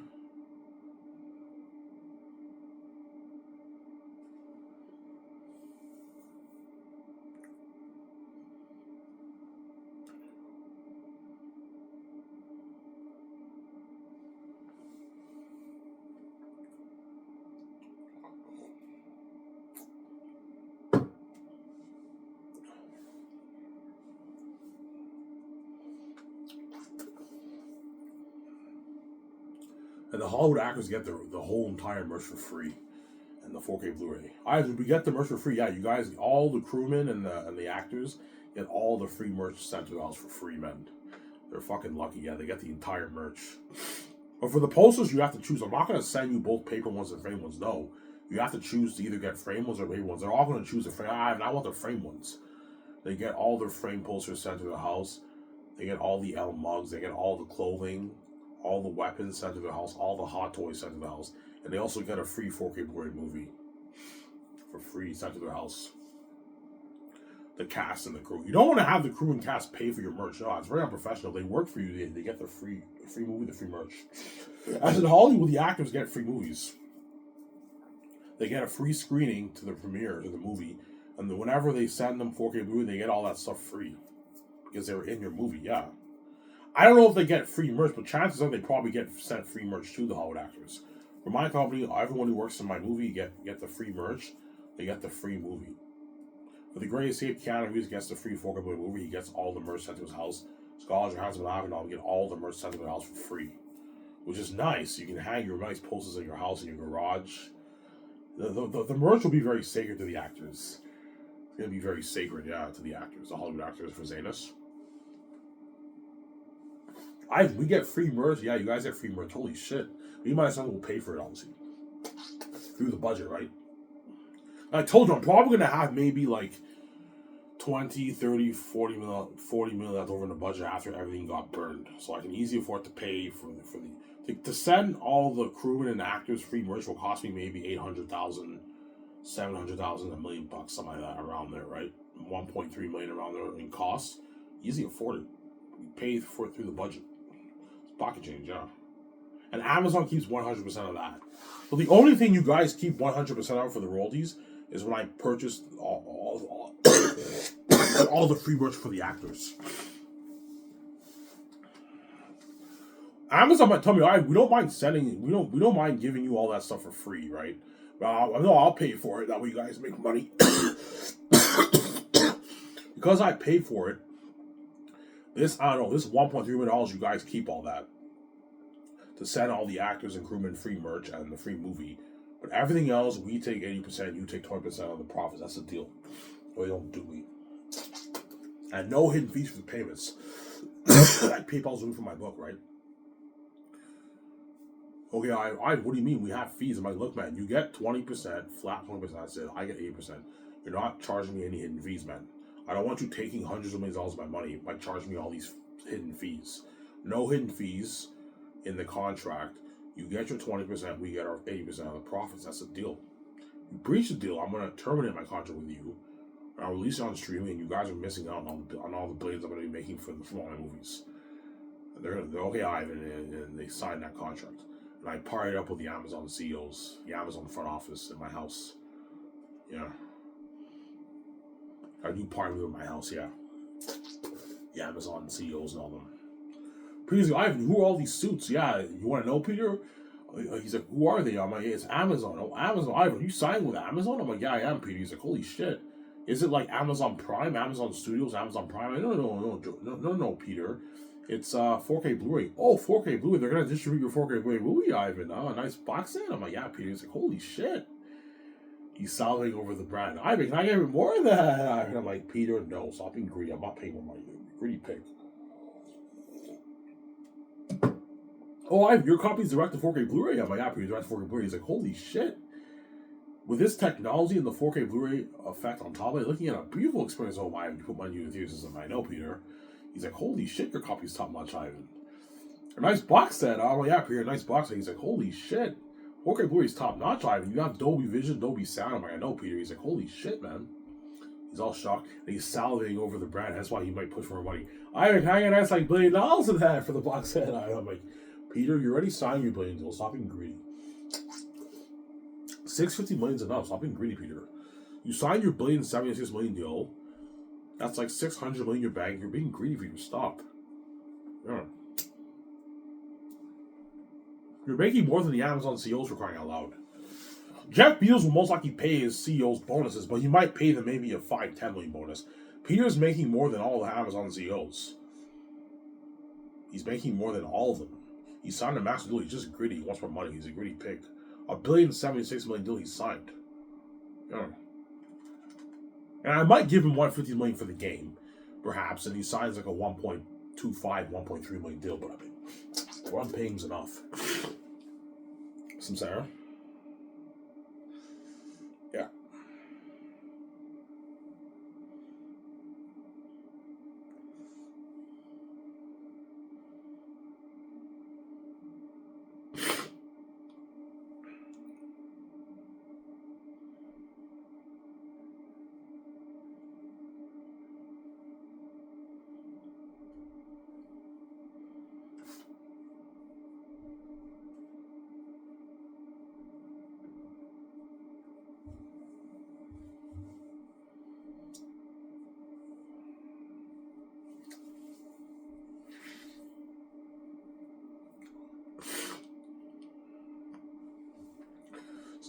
And the Hollywood actors get the whole entire merch for free, and the 4K Blu-ray. We get the merch for free. Yeah, you guys, all the crewmen and the actors get all the free merch sent to the house for free, man. They're fucking lucky. Yeah, they get the entire merch. But for the posters, you have to choose. I'm not gonna send you both paper ones and frame ones. No, you have to choose to either get frame ones or paper ones. They're all gonna choose the frame. I want the frame ones. They get all their frame posters sent to the house. They get all the L mugs. They get all the clothing, all the weapons sent to the house, all the Hot Toys sent to the house, and they also get a free 4K Blu-ray movie for free sent to their house. The cast and the crew. You don't want to have the crew and cast pay for your merch. No, it's very unprofessional. They work for you. They get the free movie, the free merch. As in Hollywood, the actors get free movies. They get a free screening to the premiere of the movie, and then whenever they send them 4K Blu-ray, they get all that stuff free because they were in your movie. Yeah. I don't know if they get free merch, but chances are they probably get sent free merch to the Hollywood actors For my company, everyone who works in my movie get the free merch. They get the free movie. For the Great Escape, Keanu Reeves gets the free 4K Blu-ray movie. He gets all the merch sent to his house. Scholars or Handsome and Avenal get all the merch sent to their house for free, which is nice. You can hang your nice posters in your house, in your garage. The merch will be very sacred to the actors. It's going to be very sacred, yeah, to the actors, the Hollywood actors for Zanus. We get free merch. Yeah, you guys get free merch. Holy shit. Me and my son will pay for it, obviously. Through the budget, right? I told you, I'm probably going to have maybe like 20, 30, 40 million left over in the budget after everything got burned. So I can easily afford to pay for to send all the crewmen and actors free merch will cost me maybe 800,000, 700,000, $1 million, something like that, around there, right? 1.3 million around there in costs. Easy afford it. We pay for it through the budget. It's pocket change, yeah. And Amazon keeps 100% of that. So the only thing you guys keep 100% of for the royalties is when I purchased all the free merch for the actors. Amazon might tell me, all right, we don't mind sending, we don't mind giving you all that stuff for free, right? No, I'll pay for it. That way you guys make money. Because I paid for it, this $1.3 million, you guys keep all that. To send all the actors and crewmen free merch and the free movie. But everything else, we take 80%, you take 20% of the profits. That's the deal. Or you don't do me. And no hidden fees for the payments. Like PayPal's doing for my book, right? Okay, what do you mean? We have fees. I'm like, look, man, you get 20%, flat 20%. I said, I get 80%. You're not charging me any hidden fees, man. I don't want you taking hundreds of millions of dollars of my money by charging me all these hidden fees. No hidden fees in the contract. You get your 20%, we get our 80% of the profits. That's the deal. You breach the deal, I'm going to terminate my contract with you. And I'll release it on streaming, and you guys are missing out on all the billions I'm going to be making from all my movies. And they're okay, Ivan, and they signed that contract. And I partied up with the Amazon CEOs, the Amazon front office in my house. Yeah. I do party with my house, yeah. The Amazon CEOs and all them. Peter's like, Ivan, who are all these suits? Yeah, you want to know, Peter? He's like, who are they? I'm like, it's Amazon. Oh, Amazon. Ivan, you signed with Amazon? I'm like, yeah, I am, Peter. He's like, holy shit. Is it like Amazon Prime, Amazon Studios, Amazon Prime? Like, no, Peter. It's 4K Blu-ray. Oh, 4K Blu-ray. They're going to distribute your 4K Blu-ray movie, Ivan. Oh, nice box set. I'm like, yeah, Peter. He's like, holy shit. He's salivating over the brand. Ivan, can I get more of that? And I'm like, Peter, no. Stop being greedy. I'm not paying more money. Greedy pig. Oh, Ivan, your copy's direct to 4K Blu-ray. I'm like, yeah, Peter, direct to 4K Blu-ray. He's like, holy shit. With this technology and the 4K Blu-ray effect on top of it, looking at a beautiful experience. Oh, Ivan, you put money into the theaters. I know, Peter. He's like, holy shit, your copy's top notch, Ivan. A nice box set. Oh, well, yeah, Peter, nice box set. He's like, holy shit. 4K Blu-ray's top notch, Ivan. You have Dolby Vision, Dolby Sound. I'm like, I know, Peter. He's like, holy shit, man. He's all shocked. And he's salivating over the brand. That's why he might push for more money. Ivan, can I get like $1 billion of that for the box set? I'm like, Peter, you already signed your $1 billion deal. Stop being greedy. $650 million's enough. Stop being greedy, Peter. You signed your $1.76 billion deal. That's like $600 million in your bank. You're being greedy, Peter. Stop. Yeah. You're making more than the Amazon CEOs for crying out loud. Jeff Bezos will most likely pay his CEOs bonuses, but he might pay them maybe a $5-10 million bonus. Peter's making more than all the Amazon CEOs. He's making more than all of them. He signed a massive deal. He's just greedy. He wants more money. He's a greedy pig. $1.76 billion deal he signed. Yeah. And I might give him $150 million for the game, perhaps, and he signs like a 1.25, 1.3 million deal, but I mean, what I'm paying is enough. Some Sarah? Yeah.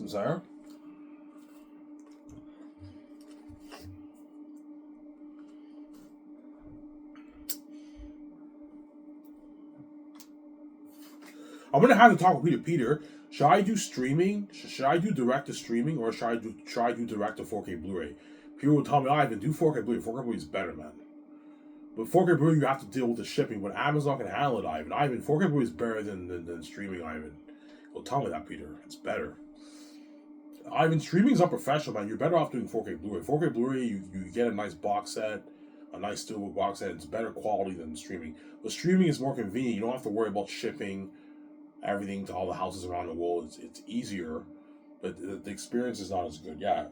Sarah? I'm gonna have to talk with Peter. Should I do streaming? Should I do direct to streaming, or should I do direct to 4K Blu-ray? People will tell me, I can do 4K Blu-ray. 4K Blu-ray is better, man. But 4K Blu-ray, you have to deal with the shipping. But Amazon can handle it, Ivan. 4K Blu-ray is better than streaming, Ivan. Well, tell me that, Peter. It's better. Ivan, streaming's unprofessional, man. You're better off doing 4K Blu-ray. 4K Blu-ray, you get a nice box set, a nice steelbook box set. It's better quality than streaming. But streaming is more convenient. You don't have to worry about shipping everything to all the houses around the world. It's easier, but the experience is not as good. Yeah.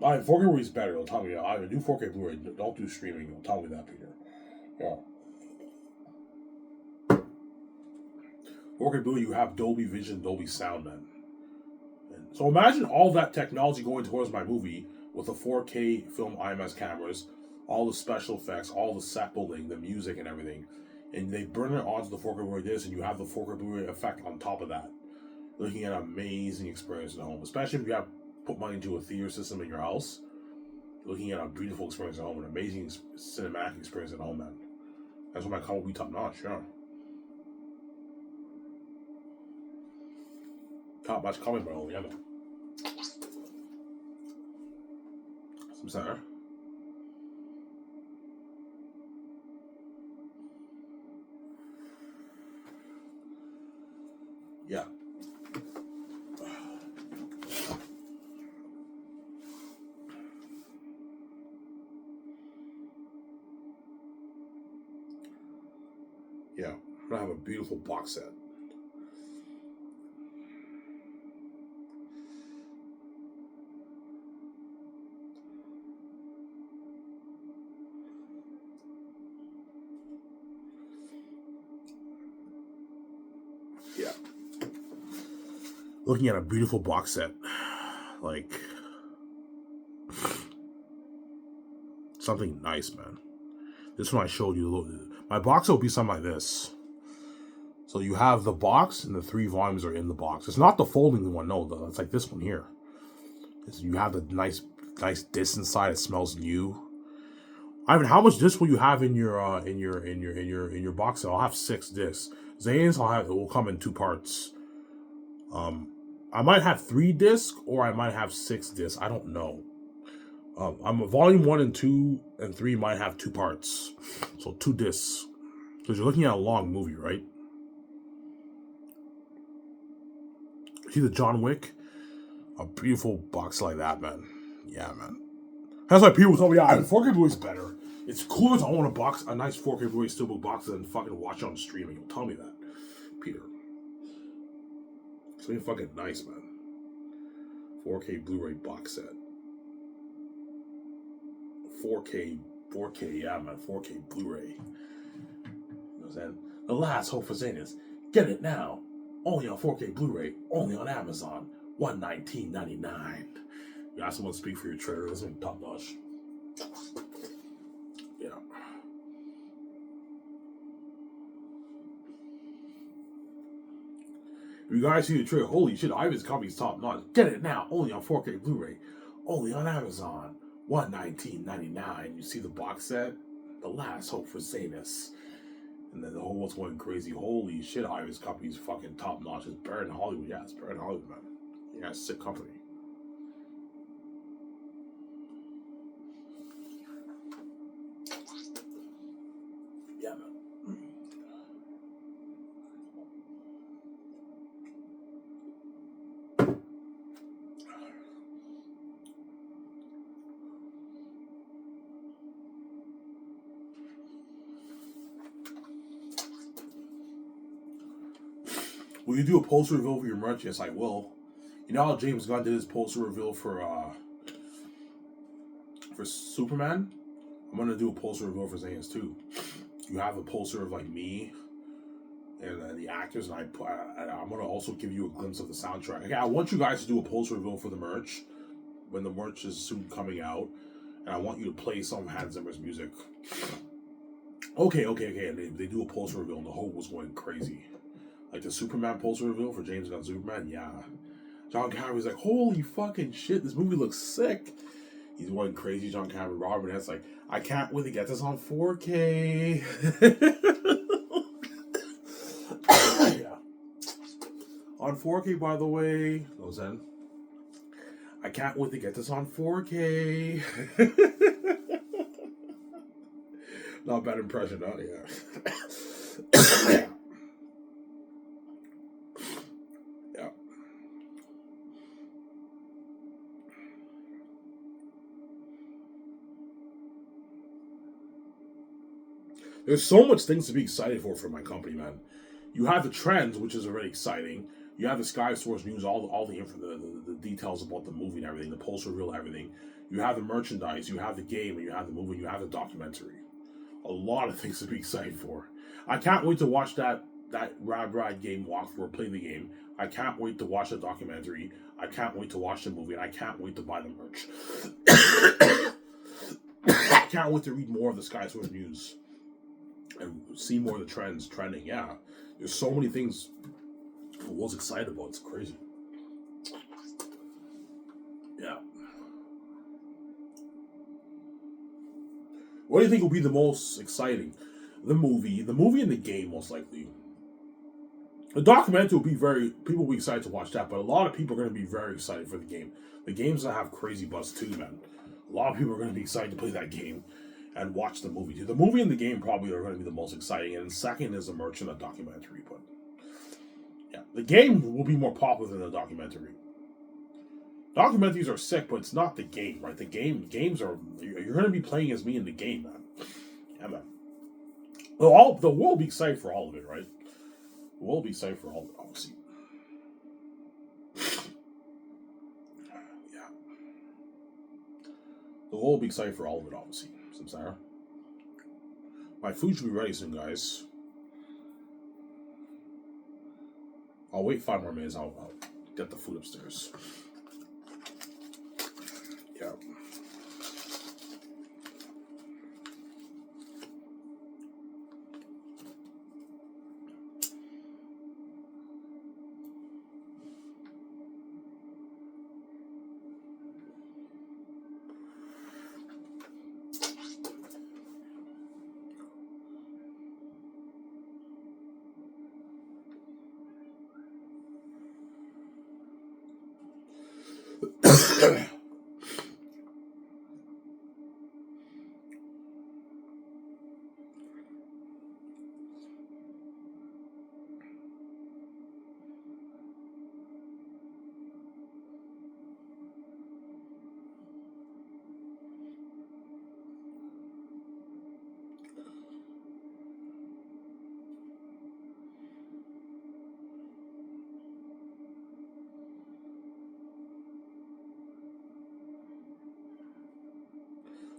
4K Blu-ray is better. They'll tell me, Ivan, do 4K Blu-ray. Don't do streaming. They'll tell me that, Peter. Yeah. 4K Blu-ray, you have Dolby Vision, Dolby Sound, man. And so imagine all that technology going towards my movie with the 4K film IMAX cameras, all the special effects, all the set building, the music and everything. And they burn it onto the 4K Blu-ray disc, and you have the 4K Blu-ray effect on top of that. Looking at an amazing experience at home, especially if you have put money into a theater system in your house. Looking at a beautiful experience at home, an amazing cinematic experience at home, man. That's what my call will be top notch, yeah. Top notch comment, bro, yeah, man. Some center. Yeah. Yeah, I'm gonna have a beautiful box set. Yeah. Looking at a beautiful box set. Like something nice, man. This one I showed you. My box will be something like this. So you have the box, and the 3 volumes are in the box. It's not the folding one, no. It's like this one here. You have the nice disc inside. It smells new. Ivan, how much disc will you have in your box set? I'll have 6 discs. Zane's it will come in 2 parts. I might have 3 discs, or I might have 6 discs. I don't know. I'm a volume 1 and 2 and 3 might have 2 parts, so 2 discs. Because you're looking at a long movie, right? See the John Wick? A beautiful box like that, man. Yeah, man. That's why people tell me, 4K Blu-ray is better. It's cooler to own a nice 4K Blu-ray steelbook box than fucking watch it on streaming. You'll tell me that, Peter. Something fucking nice, man. 4K Blu-ray box set. 4K, yeah, man. 4K Blu-ray. You know what I'm saying? The last hope for Zanus. Get it now. Only on 4K Blu-ray. Only on Amazon. $119.99. You ask someone to speak for your trailer. This is top notch. Yeah. If you guys see the trailer, holy shit, Ivan's company's top notch. Get it now. Only on 4K Blu-ray. Only on Amazon. $119.99. You see the box set? The last hope for Zanus. And then the whole world's going crazy. Holy shit, Ivan's company's fucking top notch. It's better than Hollywood. Yeah, it's better than Hollywood, man. Yeah, it's a sick company. Yeah, man. Will you do a poster reveal for your merch? Yes, I will. You know how James Gunn did his poster reveal for Superman? I'm gonna do a poster reveal for Zane's too. You have a poster of like me and the actors, and I'm gonna also give you a glimpse of the soundtrack. Okay, I want you guys to do a poster reveal for the merch when the merch is soon coming out, and I want you to play some of Hans Zimmer's music. Okay. And they do a poster reveal, and the whole was going crazy. Like the Superman poster reveal for James Gunn Superman, yeah. John Cameron's like, holy fucking shit, this movie looks sick. He's going crazy, John Cameron. Robert Ness like, I can't wait to get this on 4K. Yeah. On 4K, by the way. Goes in. I can't wait to get this on 4K. Not a bad impression, huh? Yeah. Yeah. There's so much things to be excited for my company, man. You have the trends, which is already exciting. You have the Sky Source News, all the details about the movie and everything, the post reveal, everything. You have the merchandise, you have the game, and you have the movie, and you have the documentary. A lot of things to be excited for. I can't wait to watch that Rad game walkthrough or play the game. I can't wait to watch the documentary. I can't wait to watch the movie, and I can't wait to buy the merch. I can't wait to read more of the Sky Source News and see more of the trends trending. Yeah, there's so many things I was excited about. It's crazy. Yeah. What do you think will be the most exciting? The movie and the game, most likely. The documentary will be people will be excited to watch that, but a lot of people are going to be very excited for the game. The game's going to have crazy buzz too, man. A lot of people are going to be excited to play that game and watch the movie too. The movie and the game probably are going to be the most exciting, and second is the merch and the documentary. But yeah, the game will be more popular than the documentary. Documentaries are sick, but it's not the game, right? Games are you're going to be playing as me in the game, man. Yeah, man. Well, the world will be excited for all of it, right? The world will be excited for all of it, obviously. Yeah, the world will be excited for all of it, obviously. Samsara. My food should be ready soon, guys. I'll wait 5 more minutes. I'll get the food upstairs. Yeah.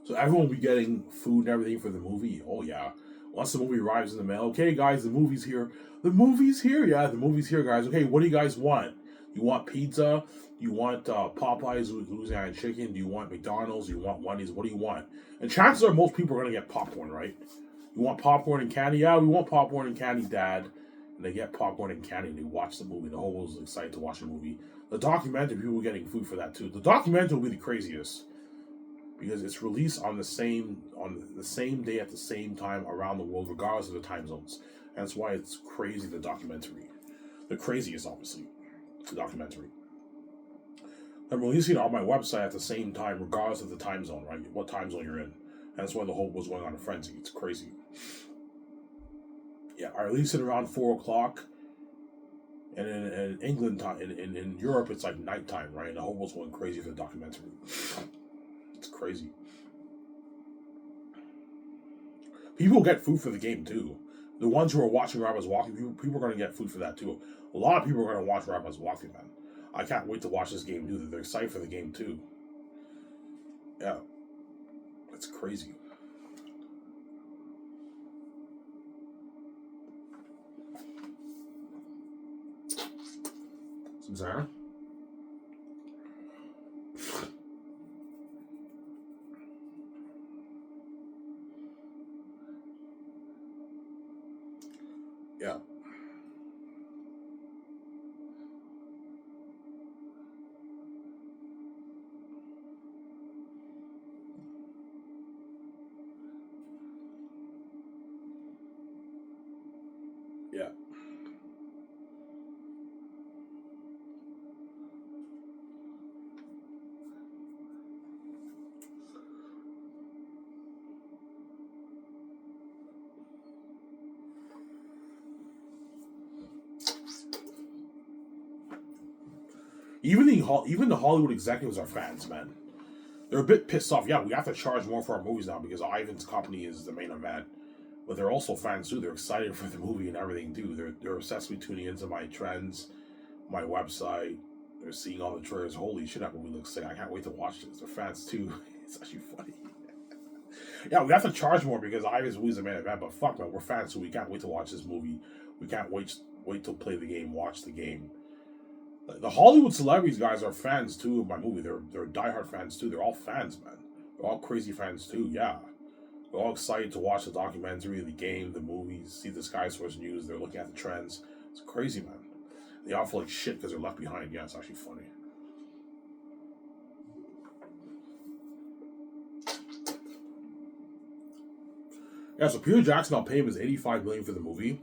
So everyone will be getting food and everything for the movie. Oh yeah. Once the movie arrives in the mail, okay guys, the movie's here. The movie's here. Yeah, the movie's here, guys. Okay, what do you guys want? You want pizza? You want Popeyes Louisiana chicken? Do you want McDonald's? Do you want Wendy's? What do you want? And chances are most people are gonna get popcorn, right? You want popcorn and candy? Yeah, we want popcorn and candy, Dad. And they get popcorn and candy and they watch the movie. The whole world's excited to watch the movie. The documentary, people are getting food for that too. The documentary will be the craziest because it's released on the same day at the same time around the world, regardless of the time zones. And that's why it's crazy. The documentary, the craziest, obviously, the documentary. I'm releasing it on my website at the same time, regardless of the time zone, right? What time zone you're in. And that's why the whole was going on a frenzy. It's crazy. Yeah, I released it around 4 o'clock. And in England time, in Europe, it's like nighttime, right? And the whole world's going crazy for the documentary. It's crazy. People get food for the game too. The ones who are watching Rabbi's Walking, people are going to get food for that too. A lot of people are going to watch Rabbi's Walking, man. I can't wait to watch this game too. They're excited for the game too. Yeah, it's crazy. Samsara? Yeah. even the Hollywood executives are fans, man. They're a bit pissed off. Yeah, we have to charge more for our movies now because Ivan's company is the main event. But they're also fans too. They're excited for the movie and everything too. They're obsessed with tuning into my trends, my website. They're seeing all the trailers. Holy shit, that movie looks sick. I can't wait to watch this. They're fans too. It's actually funny. Yeah, we have to charge more because Ivan's movie's the main event. But fuck man, we're fans, so we can't wait to watch this movie. We can't wait to play the game, watch the game. The Hollywood celebrities guys are fans too of my movie. They're diehard fans too. They're all fans, man. They're all crazy fans too. Yeah, they're all excited to watch the documentary, the game, the movies, see the Sky Source news. They're looking at the trends. It's crazy, man. They all feel like shit because they're left behind. Yeah, it's actually funny. Yeah, so Peter Jackson, I'll pay him his $85 million for the movie,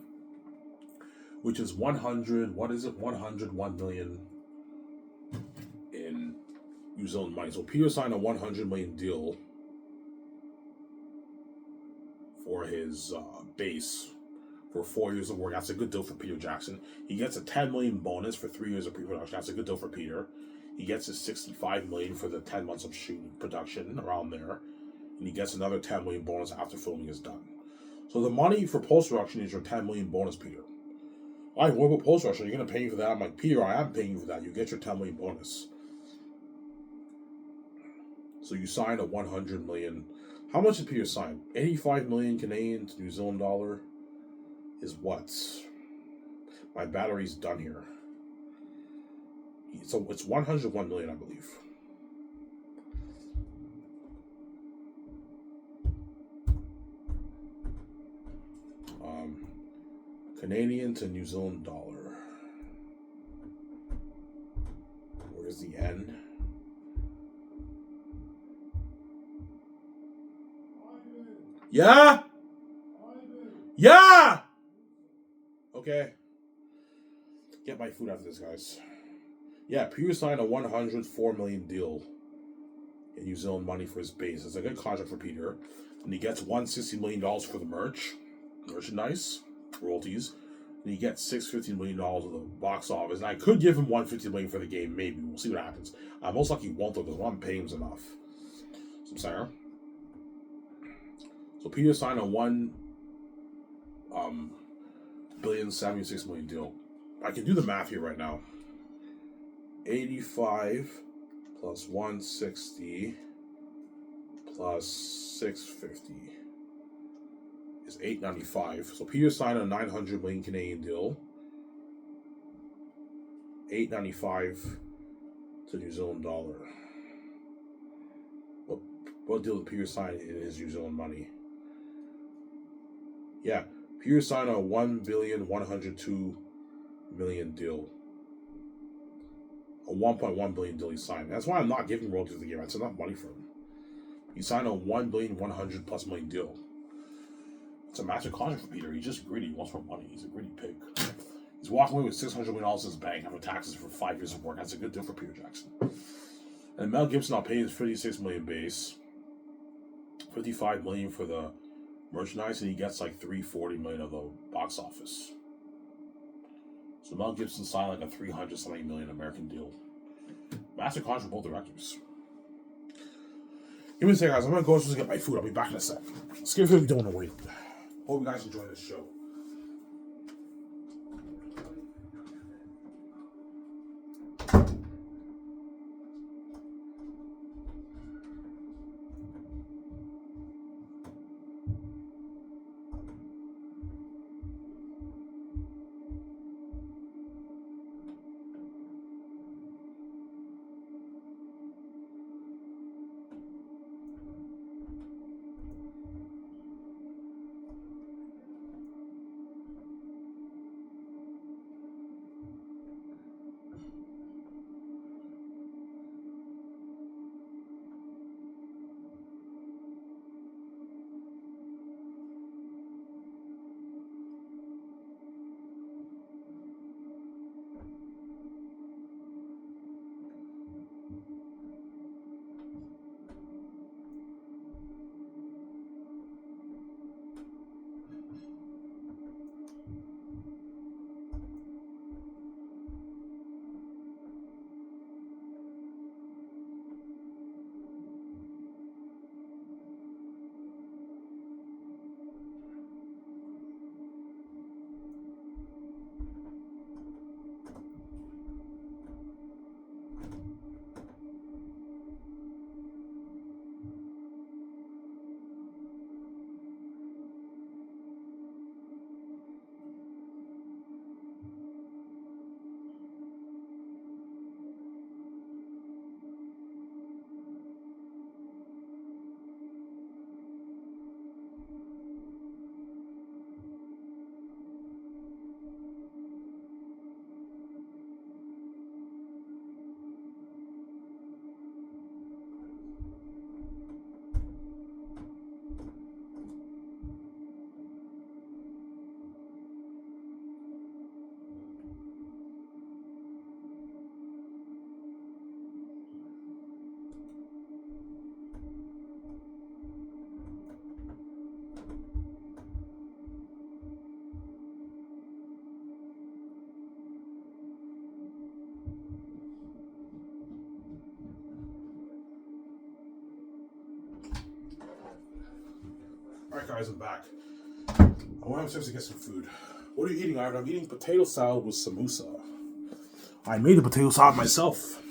which is 100. What is it? 101 million in New Zealand money. So Peter signed a 100 million deal for his base for 4 years of work. That's a good deal for Peter Jackson. He gets a 10 million bonus for 3 years of pre-production. That's a good deal for Peter. He gets his 65 million for the 10 months of shooting production around there, and he gets another 10 million bonus after filming is done. So the money for post-production is your 10 million bonus, Peter. All right, what about post-production? You're going to pay me for that? I'm like, Peter, I am paying you for that. You get your 10 million bonus. So you sign a 100 million. How much did Peter sign? 85 million Canadian to New Zealand dollar is what? My battery's done here. So it's 101 million, I believe. Canadian to New Zealand dollar. Where's the N? Yeah? Yeah! Okay. Get my food after this, guys. Yeah, Peter signed a 104 million deal in New Zealand money for his base. It's a good contract for Peter. And he gets $160 million for the merchandise, royalties. And he gets $650 million of the box office. And I could give him $150 million for the game, maybe. We'll see what happens. Most likely he won't, though, because what I'm paying is enough. So I'm sorry. So Peter signed a $1,076,000,000 deal. I can do the math here right now. 85 plus 160 plus 650 is 895. So Peter signed a 900 million Canadian deal. 895 to New Zealand dollar. What deal did Peter sign in his New Zealand money? Yeah, Peter signed a $1,102,000,000 deal. A $1.1 billion deal he signed. That's why I'm not giving royalties to the game. That's enough money for him. He signed a $1,100,000,000+ deal. It's a massive contract for Peter. He's just greedy. He wants more money. He's a greedy pig. He's walking away with $600 million in his bank after taxes for 5 years of work. That's a good deal for Peter Jackson. And Mel Gibson, I'll pay his $56 million base, $55 million for the merchandise, and he gets like $340 million of the box office. So Mel Gibson signed like a $300 million American deal. Massive contract for both directors. Give me a second, guys. I'm gonna go just get my food. I'll be back in a sec. Skip if you don't want to wait. Hope you guys enjoy this show. Alright guys, I'm back. I went upstairs to get some food. What are you eating, Ivan? I'm eating potato salad with samosa. I made the potato salad myself.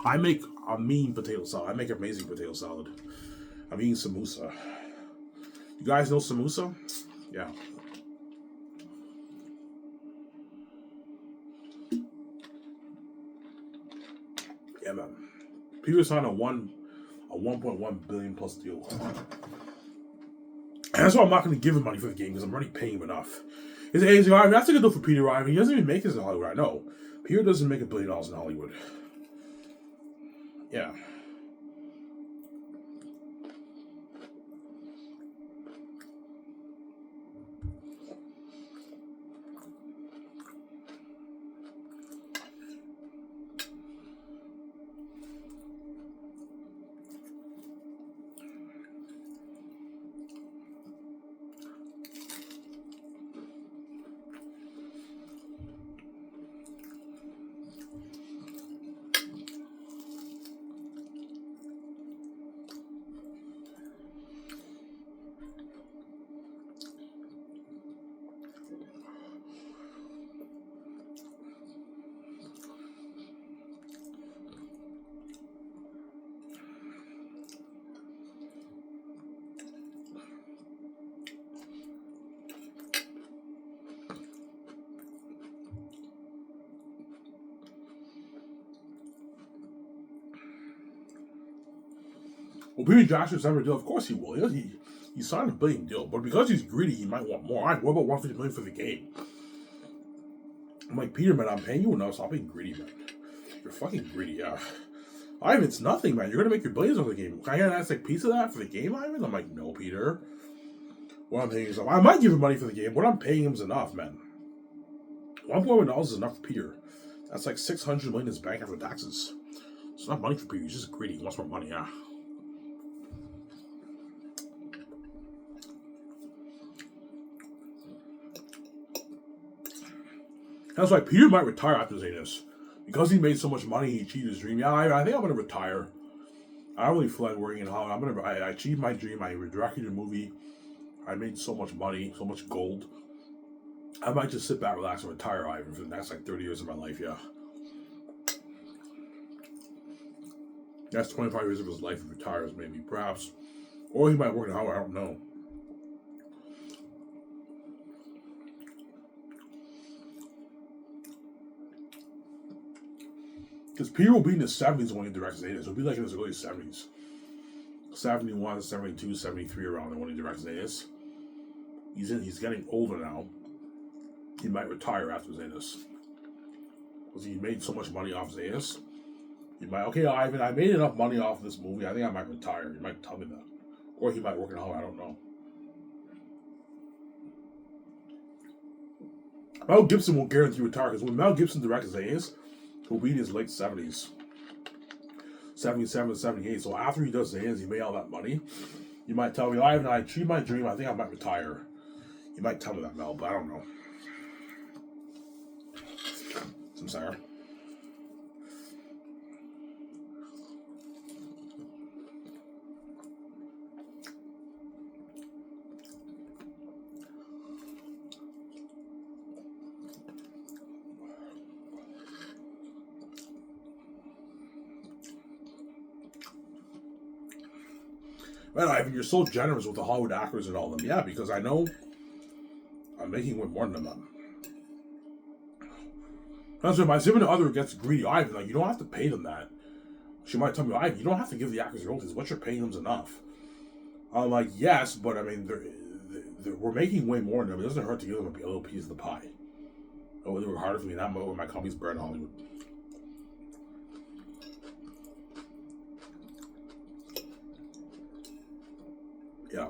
I make a mean potato salad. I make amazing potato salad. I'm eating samosa. You guys know samosa? Yeah. Yeah, man. Peter signed a 1.1 billion plus deal. And that's why I'm not going to give him money for the game, because I'm already paying him enough. He's like, that's a good deal for Peter Ryan. He doesn't even make this in Hollywood. I know. Peter doesn't make $1 billion in Hollywood. Yeah. Well, Peter Jackson's never deal. Of course he will. He signed $1 billion deal, but because he's greedy, he might want more. All right, what about $150 million for the game? I'm like, Peter, man, I'm paying you enough. Stop being greedy, man. You're fucking greedy, yeah. Ivan, it's nothing, man. You're gonna make your billions over the game. Can I get an ass piece of that for the game, Ivan? I'm like, no, Peter. What I'm paying is enough. I might give him money for the game. What I'm paying him is enough, man. $1.1 is enough for Peter. That's like $600 million in his bank after taxes. It's not money for Peter. He's just greedy. He wants more money, yeah. That's why Peter might retire after saying this. Because he made so much money, he achieved his dream. Yeah, I think I'm going to retire. I don't really feel like working in Hollywood. I achieved my dream. I directed a movie. I made so much money, so much gold. I might just sit back, relax, and retire, Ivan, for the next 30 years of my life, yeah. That's 25 years of his life he retires, maybe, perhaps. Or he might work in Hollywood, I don't know. Because Peter will be in his 70s when he directs Zetas. He'll be like in his early 70s. 71, 72, 73 around there when he directs Zetas. He's getting older now. He might retire after Zetas. Because he made so much money off Zetas. He might, okay, Ivan, I made enough money off this movie. I think I might retire. He might tell me that. Or he might work in Hollywood. I don't know. Mel Gibson won't guarantee retire. Because when Mel Gibson directs Zetas, he'll be in his late 70s. 77, 78. So after he does Zetas, he made all that money. You might tell me, Ivan, I achieved my dream. I think I might retire. You might tell me that, Mel, but I don't know. I'm sorry. Man, Ivan, you're so generous with the Hollywood actors and all of them. Yeah, because I know I'm making way more than them. That's why my significant other gets greedy. Ivan, like, you don't have to pay them that. She might tell me, Ivan, you don't have to give the actors royalties. What you're paying them is enough. I'm like, yes, but I mean, we're making way more than them. It doesn't hurt to give them a little piece of the pie. Oh, they work harder for me than my company's bred in Hollywood. Yeah.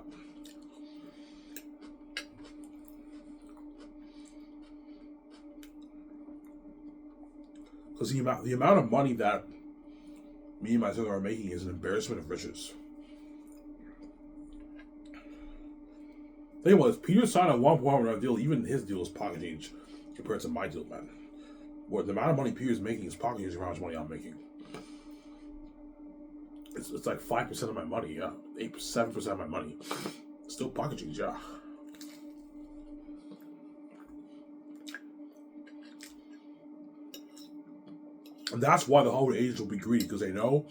Because the amount of money that me and my sister are making is an embarrassment of riches. Think about this. Peter signed a $1.1 deal. Even his deal is pocket change compared to my deal, man. What the amount of money Peter's making is pocket change for how much money I'm making. It's like 5% of my money, yeah. 7% of my money. Still pocket change, yeah. And that's why the Hollywood agents will be greedy, because they know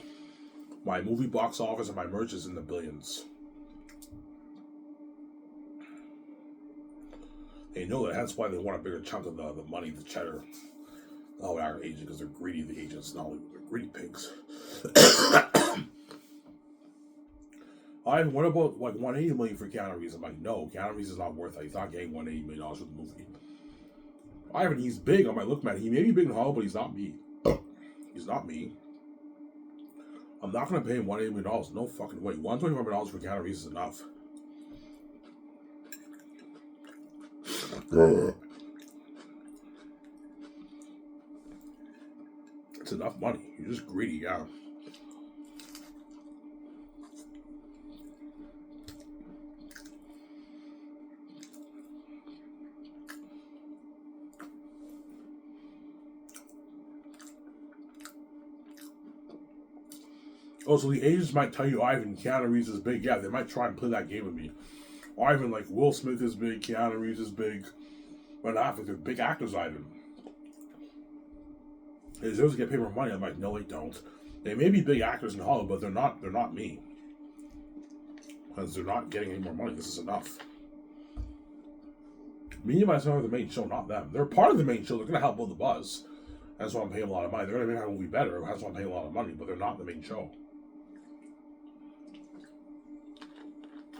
my movie box office and my merch is in the billions. They know that. That's why they want a bigger chunk of the money, the cheddar. The Hollywood agent, because they're greedy, the agents, not only they're greedy pigs. What about like $180 million for Keanu Reeves? I'm like, no, Keanu Reeves is not worth it. He's not getting $180 million for the movie. Ivan, he's big. I'm like, look, man, he may be big in Hollywood, but he's not me. He's not me. I'm not going to pay him $180 million. No fucking way. $125 million for Keanu Reeves is enough. It's enough money. You're just greedy, yeah. Oh, so the agents might tell you, Ivan, Keanu Reeves is big. Yeah, they might try and play that game with me. Ivan, like, Will Smith is big, Keanu Reeves is big. But not if they're big actors, Ivan. They deserve to get paid more money. I'm like, no, they don't. They may be big actors in Hollywood, but they're not me. Because they're not getting any more money. This is enough. Me and myself are the main show, not them. They're part of the main show. They're going to help build the buzz. That's why I'm paying a lot of money. They're going to make that movie better. That's why I'm paying a lot of money. But they're not the main show.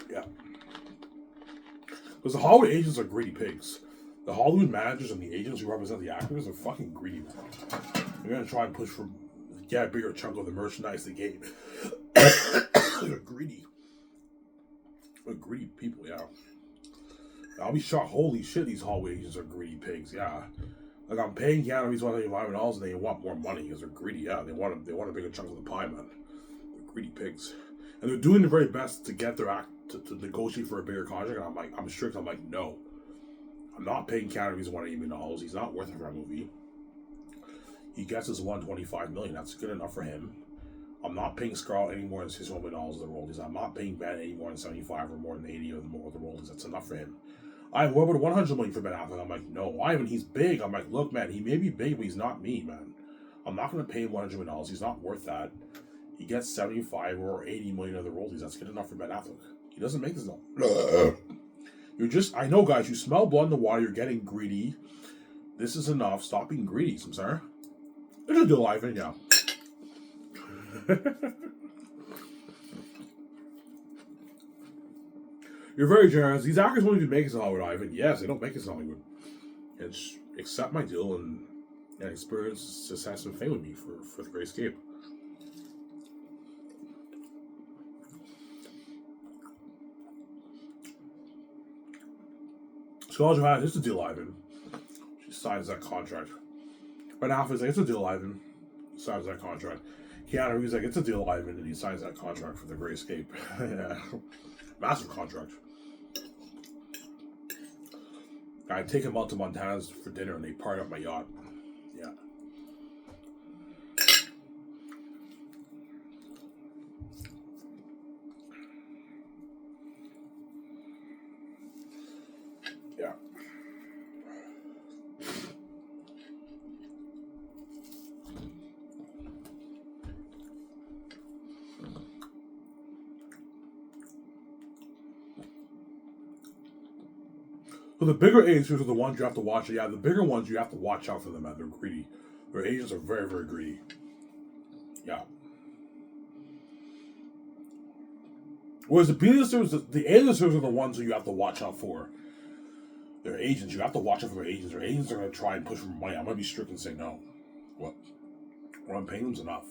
Yeah. Because the Hollywood agents are greedy pigs. The Hollywood managers and the agents who represent the actors are fucking greedy. They're going to try and push for, get a bigger chunk of the merchandise they gave. They're greedy. They're greedy people, yeah. I'll be shocked. Holy shit, these Hollywood agents are greedy pigs, yeah. Like, I'm paying Keanu Reeves $185 million and they want more money because they're greedy, yeah. They want a bigger chunk of the pie, man. They're greedy pigs. And they're doing their very best to get their act, to negotiate for a bigger contract. And I'm strict. I'm like, no. I'm not paying Keanu Reeves $180 million. He's not worth it for a movie. He gets his $125 million. That's good enough for him. I'm not paying Scarlett any more than $61 million of the royalties. I'm not paying Ben any more than 75 or more than 80 or more of the royalties. That's enough for him. What about $100 million for Ben Affleck? I'm like, no. Ivan, he's big. I'm like, look, man, he may be big, but he's not me, man. I'm not going to pay him $100 million. He's not worth that. He gets 75 or 80 million of the royalties. That's good enough for Ben Affleck. He doesn't make this enough. You're just, I know, guys, you smell blood in the water. You're getting greedy. This is enough. Stop being greedy, sir. There's a deal, Ivan, yeah. You're very generous. These actors won't even make it to Hollywood, Ivan. Yes, they don't make it to Hollywood. And accept my deal and experience success and fame with me for the Great Escape. Scarlett Johansson, it's a deal, Ivan. She signs that contract. Ben Affleck's like, it's a deal, Ivan. He signs that contract. Keanu Reeves like, it's a deal, Ivan, and he signs that contract for the Great Escape. Yeah. Massive contract. I take him out to Montana's for dinner and they party up my yacht. Yeah. Yeah. So the bigger agents are the ones you have to watch. Yeah, the bigger ones you have to watch out for them, man. They're greedy. Their agents are very, very greedy. Yeah. Whereas the B-listers, the A-listers are the ones who you have to watch out for. Their agents, you have to watch out for their agents. Their agents are going to try and push for money. I'm going to be strict and say no. What I'm paying them is enough.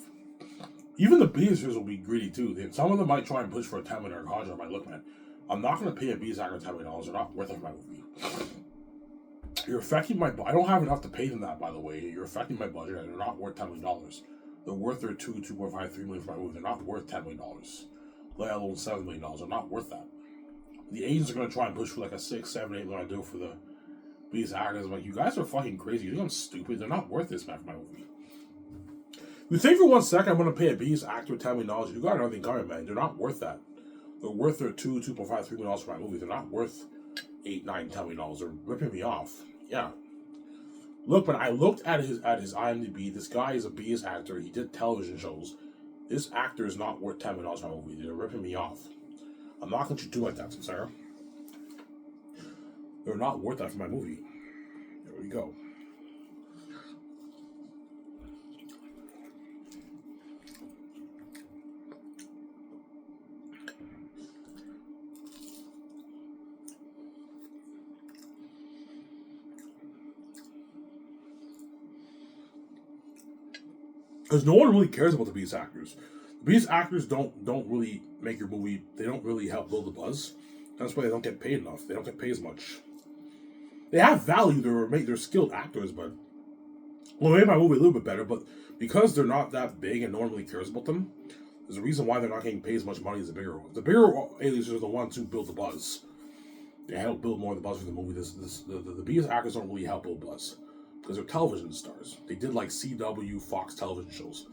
Even the B-listers will be greedy too. Some of them might try and push for a $10 million contract. I'm like, look, man, I'm not going to pay a B-list actor $10 million. They're not worth it for my movie. You're affecting my budget. I don't have enough to pay them that, by the way. You're affecting my budget. They're not worth $10 million. They're worth their $2.5, $3 million for my movie. They're not worth $10 million. Let alone $7 million. They're not worth that. The agents are going to try and push for like a $6, $7, $8 million deal for the these actors. I'm like, you guys are fucking crazy. You think I'm stupid? They're not worth this, man, for my movie. You think for 1 second I'm going to pay a B actor $10 million? You got nothing coming, man. They're not worth that. They're worth their $2.5, $3 million for my movie. They're not worth $8, $9, $10 million. They're ripping me off. Yeah. Look, but I looked at his IMDb. This guy is a BS actor. He did television shows. This actor is not worth $10 million for my movie. They're ripping me off. I'm not going to do like that, Sarah. They're not worth that for my movie. There we go. Because no one really cares about the BS actors. The BS actors don't really make your movie. They don't really help build the buzz. That's why they don't get paid enough. They don't get paid as much. They have value. They're skilled actors, but well, they made my movie a little bit better. But because they're not that big and no one really cares about them, there's a reason why they're not getting paid as much money as the bigger ones. The bigger aliens are the ones who build the buzz. They help build more of the buzz for the movie. The BS actors don't really help build buzz. Because they're television stars. They did like CW, Fox television shows.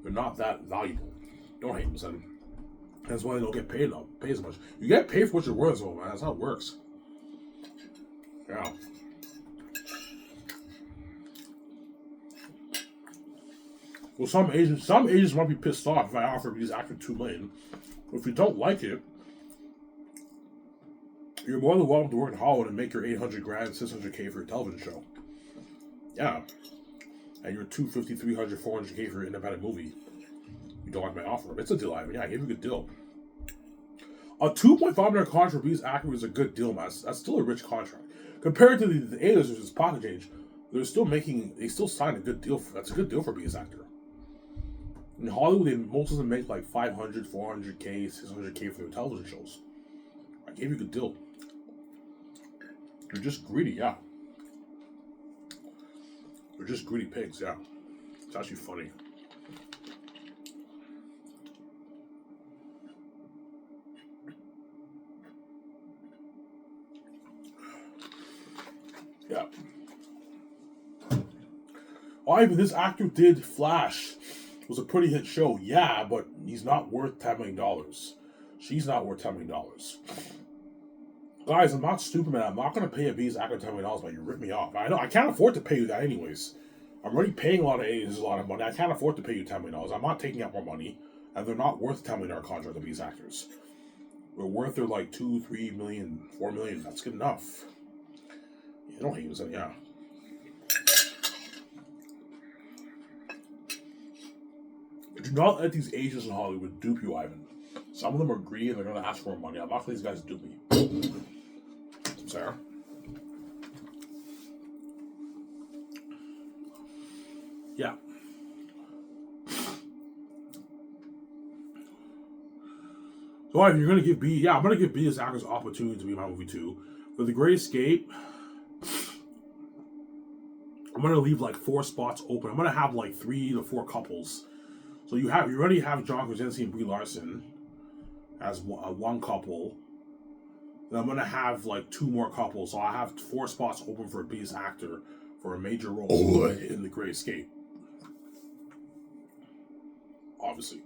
They're not that valuable. Don't hate them, son. That's why they don't get paid as much. You get paid for what you're worth, so man. That's how it works. Yeah. Well, some agents might be pissed off if I offer these actors $2 million. But if you don't like it, you're more than welcome to work in Hollywood and make your $800,000, $600K for your television show. Yeah. And you're $250,000, $300,000, $400K for your independent movie. You don't like my offer. It's a deal, Ivan. Yeah, I gave you a good deal. A $2.5 million contract for these actors is a good deal, man. That's still a rich contract. Compared to the A-listers, which is pocket change, they still sign a good deal. That's a good deal for a BS actor. In Hollywood, most of them make like $500,000, $400K, $600K for their television shows. I gave you a good deal. You're just greedy, yeah. They're just greedy pigs, yeah. It's actually funny. Yeah. Oh, even this actor did Flash. It was a pretty hit show, yeah, but he's not worth $10 million. She's not worth $10 million. Guys, I'm not stupid, man. I'm not going to pay a B's actor $10 million, but you rip me off. I know I can't afford to pay you that anyways. I'm already paying a lot of A's, a lot of money. I can't afford to pay you $10 million. I'm not taking out more money, and they're not worth $10 million contract of these actors. They're worth their like $2, $3 million, $4 million. That's good enough. You don't hate them, yeah. Do not let these agents in Hollywood dupe you, Ivan. Some of them are greedy and they're going to ask for more money. I'm not letting these guys dupe me. Sarah? Yeah. So Ivan, you're going to give B... Yeah, I'm going to give B as actors opportunity to be in my movie too. For The Great Escape, I'm going to leave like 4 spots open. I'm going to have like 3 to 4 couples. So you already have John Krasinski and Brie Larson as one couple. Then I'm going to have like 2 more couples. So I have 4 spots open for a BS actor for a major role in The Great Escape. Obviously.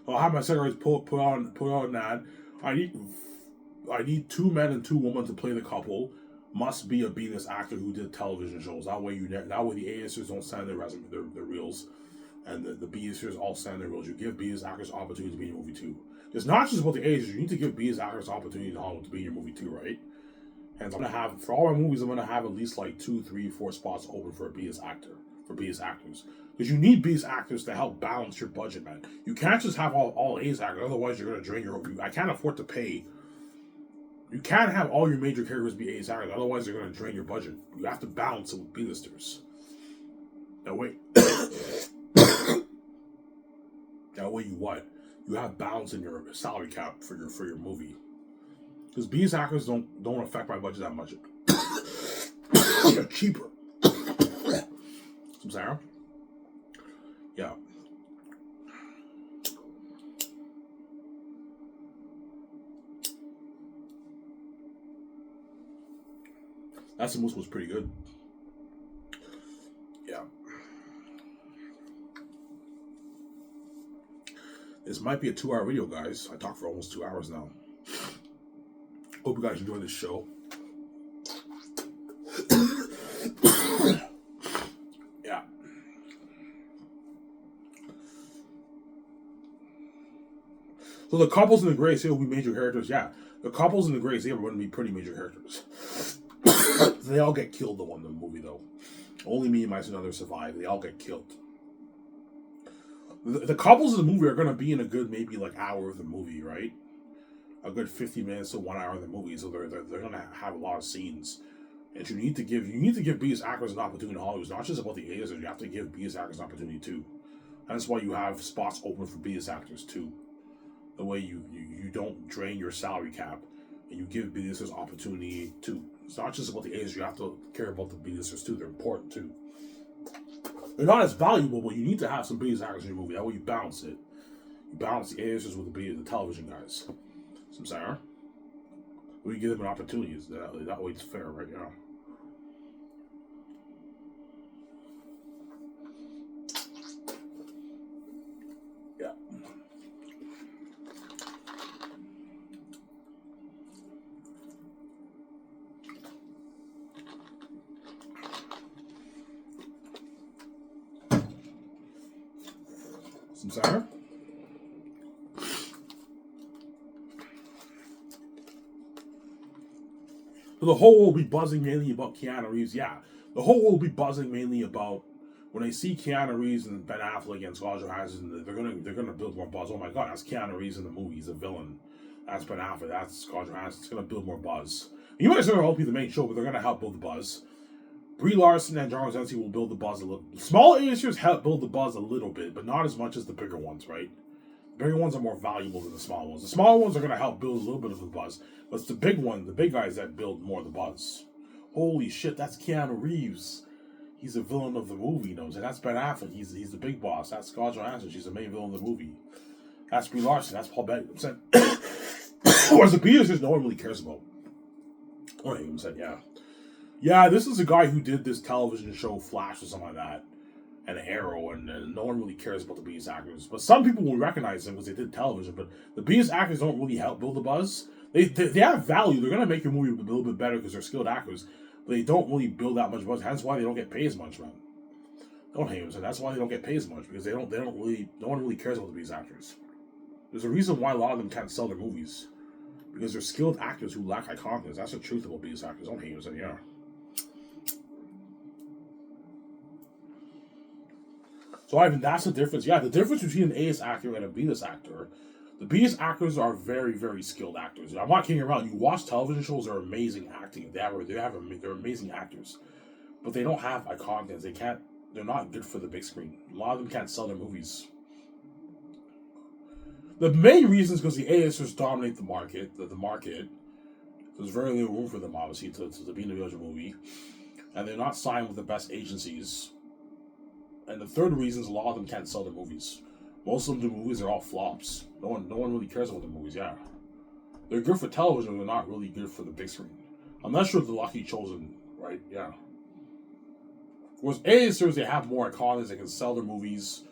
So I'll have my secretaries put out an ad. I need 2 men and 2 women to play the couple. Must be a B-list actor who did television shows. That way the A-listers don't send their resume, their reels. And the B-listers all send their roles. You give B-list actors opportunity to be in your movie too. It's not just about the A-listers. You need to give B-list actors opportunity to be in your movie too, right? And I'm gonna have for all my movies, I'm gonna have at least like 2, 3, 4 spots open for a B-list actor, for B-list actors, because you need B-list actors to help balance your budget, man. You can't just have all A-list actors, otherwise you're gonna drain your. I can't afford to pay. You can't have all your major characters be A-list actors, otherwise you're gonna drain your budget. You have to balance it with B-listers. Now wait. That way you what? You have balance in your salary cap for your movie. Because B-list actors don't affect my budget that much. They're cheaper. Some Sarah? Yeah. That Moose was pretty good. Yeah. This might be a 2-hour video, guys. I talked for almost 2 hours now. Hope you guys enjoy this show. Yeah. So the couples in the Grey Seal will be major characters. Yeah. The couples in the Grey Seal are going to be pretty major characters. They all get killed in the movie, though. Only me and my son survive. They all get killed. The couples in the movie are going to be in a good maybe like hour of the movie, right? A good 50 minutes to 1 hour of the movie, so they're going to have a lot of scenes. And you need to give B.S. actors an opportunity in Hollywood. It's not just about the A-listers. You have to give B.S. actors an opportunity too. And that's why you have spots open for B.S. actors too. The way you don't drain your salary cap, and you give B-listers opportunity too. It's not just about the A-listers. You have to care about the B-listers too. They're important too. They're not as valuable, but you need to have some B-list actors in your movie. That way you balance it. You balance the A-listers with the television guys. Some saying, we give them an opportunity. That way it's fair, right? Yeah. Yeah. Some saying. The whole world will be buzzing mainly about Keanu Reeves. Yeah, the whole world will be buzzing mainly about when they see Keanu Reeves and Ben Affleck and Scarlett Johansson. They're gonna build more buzz. Oh my God, that's Keanu Reeves in the movie. He's a villain. That's Ben Affleck. That's Scarlett Johansson. It's gonna build more buzz. You might say they'll be the main show, but they're gonna help build the buzz. Brie Larson and John Krasinski will build the buzz a little. Small A-listers help build the buzz a little bit, but not as much as the bigger ones, right? The bigger ones are more valuable than the small ones. The small ones are going to help build a little bit of the buzz, but it's the big guys that build more of the buzz. Holy shit, that's Keanu Reeves. He's the villain of the movie, you know what I'm saying? That's Ben Affleck. He's the big boss. That's Scarlett Johansson. She's the main villain of the movie. That's Brie Larson. That's Paul Bettany. I'm saying, whereas the B-listers, no one really cares about. Oh, I'm saying, yeah. Yeah, this is a guy who did this television show, Flash, or something like that. And Arrow, and no one really cares about the B-list actors. But some people will recognize them because they did television, but the B-list actors don't really help build the buzz. They have value. They're going to make your movie a little bit better because they're skilled actors, but they don't really build that much buzz. That's why they don't get paid as much, man. Don't hate them. So that's why they don't get paid as much, because no one really cares about the B-list actors. There's a reason why a lot of them can't sell their movies, because they're skilled actors who lack iconicness. That's the truth about B-list actors. Don't hate them. Yeah. So, Ivan, that's the difference. Yeah, the difference between an A-list actor and a B-list actor. The B-list actors are very, very skilled actors. I'm not kidding around. You watch television shows; they're amazing acting. They're amazing actors, but they don't have iconicness. They're not good for the big screen. A lot of them can't sell their movies. The main reason is because the A-listers dominate the market. The market. There's very little room for them, obviously, to be in the movie, and they're not signed with the best agencies. And the third reason is a lot of them can't sell their movies. Most of them do movies are all flops. No one really cares about the movies. Yeah, they're good for television, but they're not really good for the big screen. Unless you're the lucky chosen, right? Yeah. Whereas A-listers, they have more icons. They can sell their movies.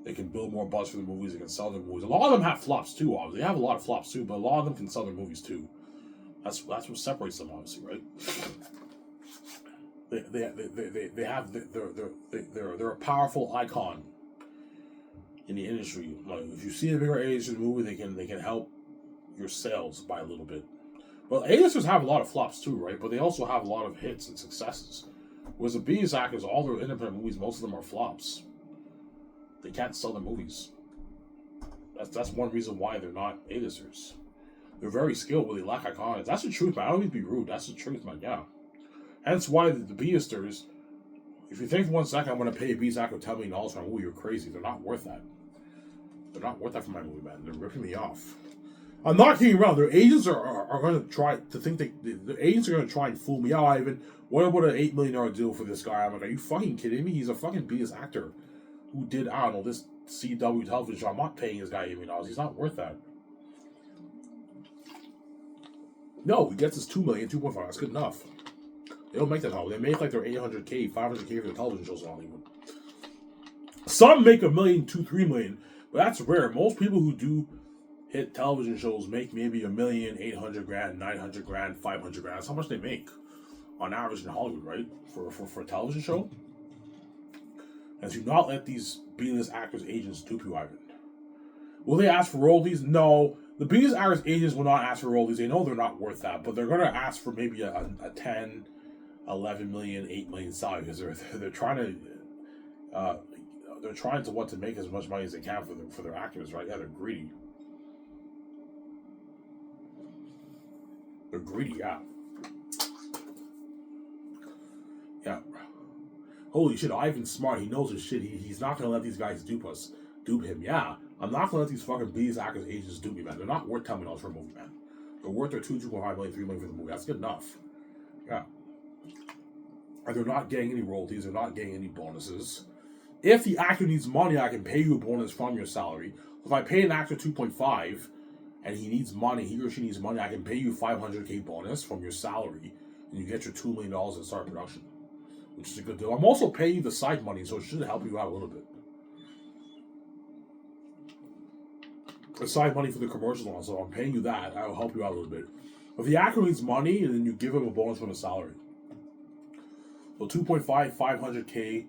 They can build more buzz for the movies. They can sell their movies. A lot of them have flops too. Obviously, they have a lot of flops too, but a lot of them can sell their movies too. That's what separates them, obviously, right? They're a powerful icon in the industry. Like, if you see a bigger A-listers movie, they can help your sales by a little bit. Well, A-listers have a lot of flops too, right? But they also have a lot of hits and successes. Whereas the B-list actors, all their independent movies, most of them are flops. They can't sell their movies. That's one reason why they're not A-listers. They're very skilled, but they lack icons. That's the truth, man. I don't mean to be rude. That's the truth, man. Yeah. Hence why the B-listers, if you think for 1 second I'm going to pay a B-list actor $10 million for a movie, you're crazy. They're not worth that. They're not worth that for my movie, man. They're ripping me off. I'm not kidding around. Their agents are going to try to think the agents are going to try and fool me. Oh, Ivan, what about an $8 million deal for this guy? I'm like, are you fucking kidding me? He's a fucking B-list actor who did, I don't know, this CW television show. I'm not paying this guy $8 million. He's not worth that. No, he gets his $2 million, 2.5. That's good enough. They don't make that Hollywood. They make like their $800K, $500K for the television shows in Hollywood. Some make $1 million, $2, $3 million, But that's rare. Most people who do hit television shows make maybe $1,800,000, 900,000, 500,000. That's how much they make on average in Hollywood, right? For a television show. And do not let these B-list actors' agents dupe you, Ivan. Will they ask for royalties? No. The B-list actors' agents will not ask for royalties. They know they're not worth that, but they're going to ask for maybe a 10, 11 million, 8 million salary because they're trying to make as much money as they can for their actors, right? Yeah, they're greedy. They're greedy, yeah. Yeah. Holy shit, Ivan's smart. He knows his shit. He's not going to let these guys dupe him. Yeah. I'm not going to let these fucking B-list actors agents dupe me, man. They're not worth $10 million for a movie, man. They're worth their $2.5 million, $3 million for the movie. That's good enough. Yeah. And they're not getting any royalties. They're not getting any bonuses. If the actor needs money, I can pay you a bonus from your salary. If I pay an actor 2.5 and he or she needs money, I can pay you $500K bonus from your salary, and you get your $2 million and start production, which is a good deal. I'm also paying you the side money, so it should help you out a little bit. The side money for the commercials on, so I'm paying you that. I'll help you out a little bit. If the actor needs money, and then you give him a bonus from the salary. So 2.5, 500K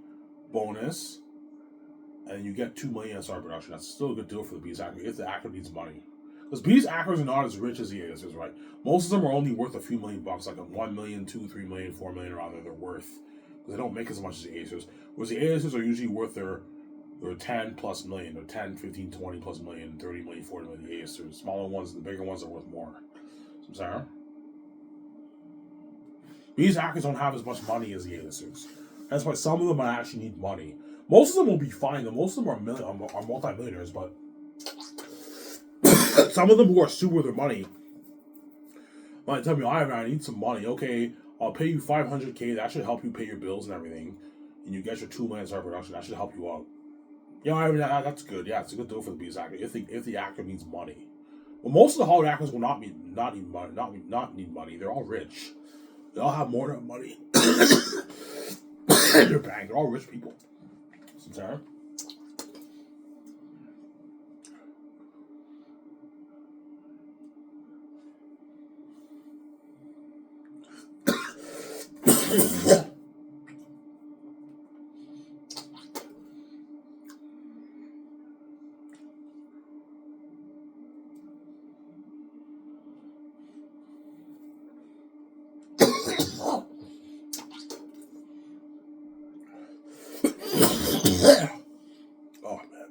bonus, and you get $2 million in start production. That's still a good deal for the B-list actor if the actor needs money. Because B-list actors are not as rich as the A-listers, right? Most of them are only worth a few $1 million, like a $1 million, $2, $3 million, $4 million around there. They're worth, because they don't make as much as the A-listers. Whereas the A-listers are usually worth their 10 plus million, or 10, 15, 20 plus million, 30 million, 40 million. The A-listers, smaller ones, the bigger ones are worth more. I'm sorry. These actors don't have as much money as the A-listers. That's why some of them might actually need money. Most of them will be fine. Most of them are multi-millionaires, but some of them who are super with their money might tell me, I need some money. Okay, I'll pay you $500K. That should help you pay your bills and everything. And you get your $2 million start production. That should help you out. That's good. Yeah, it's a good deal for the B-list actor if the actor needs money. Well, most of the Hollywood actors will not need money. They're all rich. They all have more than money in their bank. They're all rich people. Sorry. Oh, man.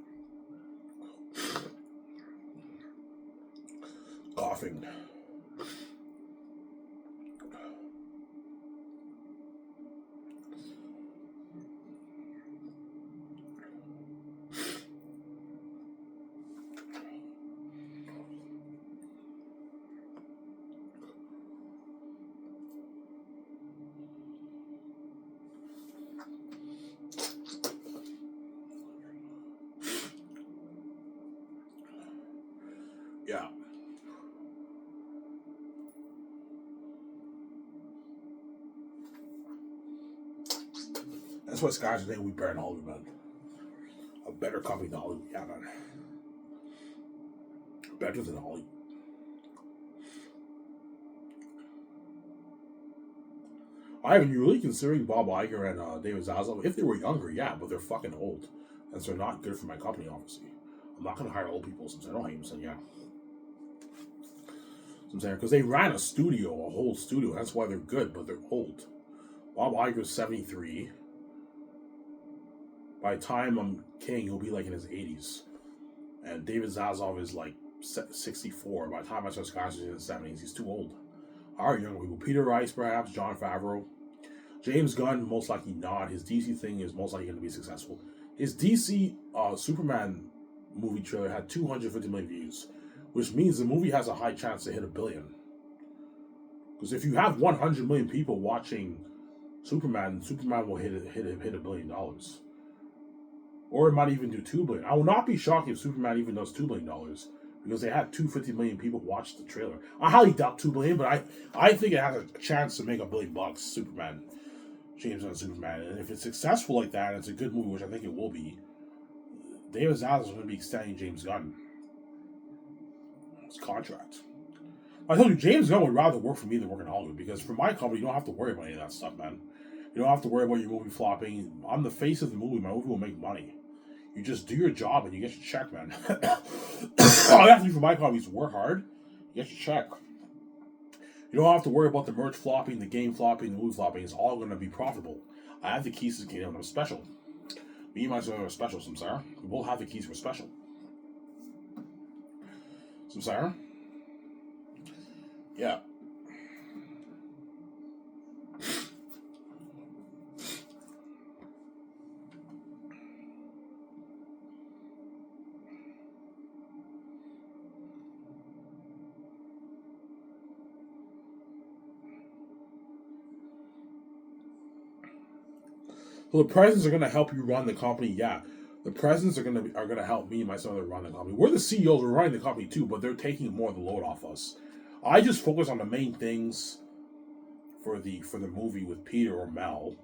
Coughing. Yeah. That's what Sky's name we better in Hollywood, man. A better company than Hollywood. Yeah, man. Better than Hollywood. Ivan, you're really considering Bob Iger and David Zaslav? If they were younger, yeah, but they're fucking old. And so they're not good for my company, obviously. I'm not going to hire old people since I don't hate them, so yeah. I'm saying, because they ran a whole studio. That's why they're good, but they're old. Bob Iger's 73. By the time I'm king, he'll be like in his 80s. And David Zaslav is like 64. By the time I start Scotch, he's in his 70s. He's too old. Our younger people. Peter Rice, perhaps. Jon Favreau. James Gunn, most likely not. His DC thing is most likely going to be successful. His DC Superman movie trailer had 250 million views, which means the movie has a high chance to hit $1 billion. Because if you have 100 million people watching Superman will hit $1 billion. Or it might even do $2 billion. I will not be shocked if Superman even does $2 billion. Because they had 250 million people watch the trailer. I highly doubt 2 billion, but I think it has a chance to make $1 billion. Superman, James Gunn Superman, and if it's successful like that, and it's a good movie, which I think it will be. David Zaslav is going to be extending James Gunn his contract. I told you, James Gunn would rather work for me than work in Hollywood, because for my company, you don't have to worry about any of that stuff, man. You don't have to worry about your movie flopping. I'm the face of the movie. My movie will make money. You just do your job and you get your check, man. All you have to do for my company is work hard, you get your check. You don't have to worry about the merch flopping, the game flopping, the movie flopping. It's all going to be profitable. I have the keys to the kingdom. I'm special. Me and my son are special, Samsara. We both have the keys for special. Samsara? Yeah. So the presidents are going to help you run the company. Yeah, the presidents are going to help me and my son run the company. We're the CEOs. We're running the company too, but they're taking more of the load off us. I just focus on the main things for the movie with Peter or Mel,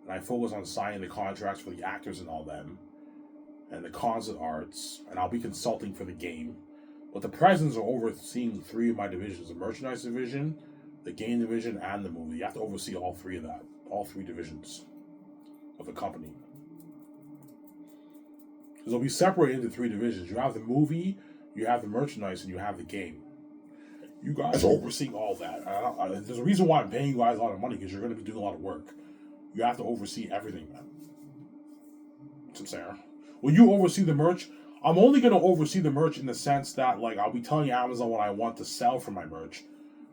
and I focus on signing the contracts for the actors and all them, and the concert arts, and I'll be consulting for the game. But the presidents are overseeing 3 of my divisions: the merchandise division, the game division, and the movie. You have to oversee all 3 of that, all 3 divisions of the company. Because they'll be separated into 3 divisions. You have the movie, you have the merchandise, and you have the game. You guys are overseeing all that. There's a reason why I'm paying you guys a lot of money, because you're going to be doing a lot of work. You have to oversee everything, man. That's what I'm saying. When you oversee the merch, I'm only going to oversee the merch in the sense that, like, I'll be telling Amazon what I want to sell for my merch.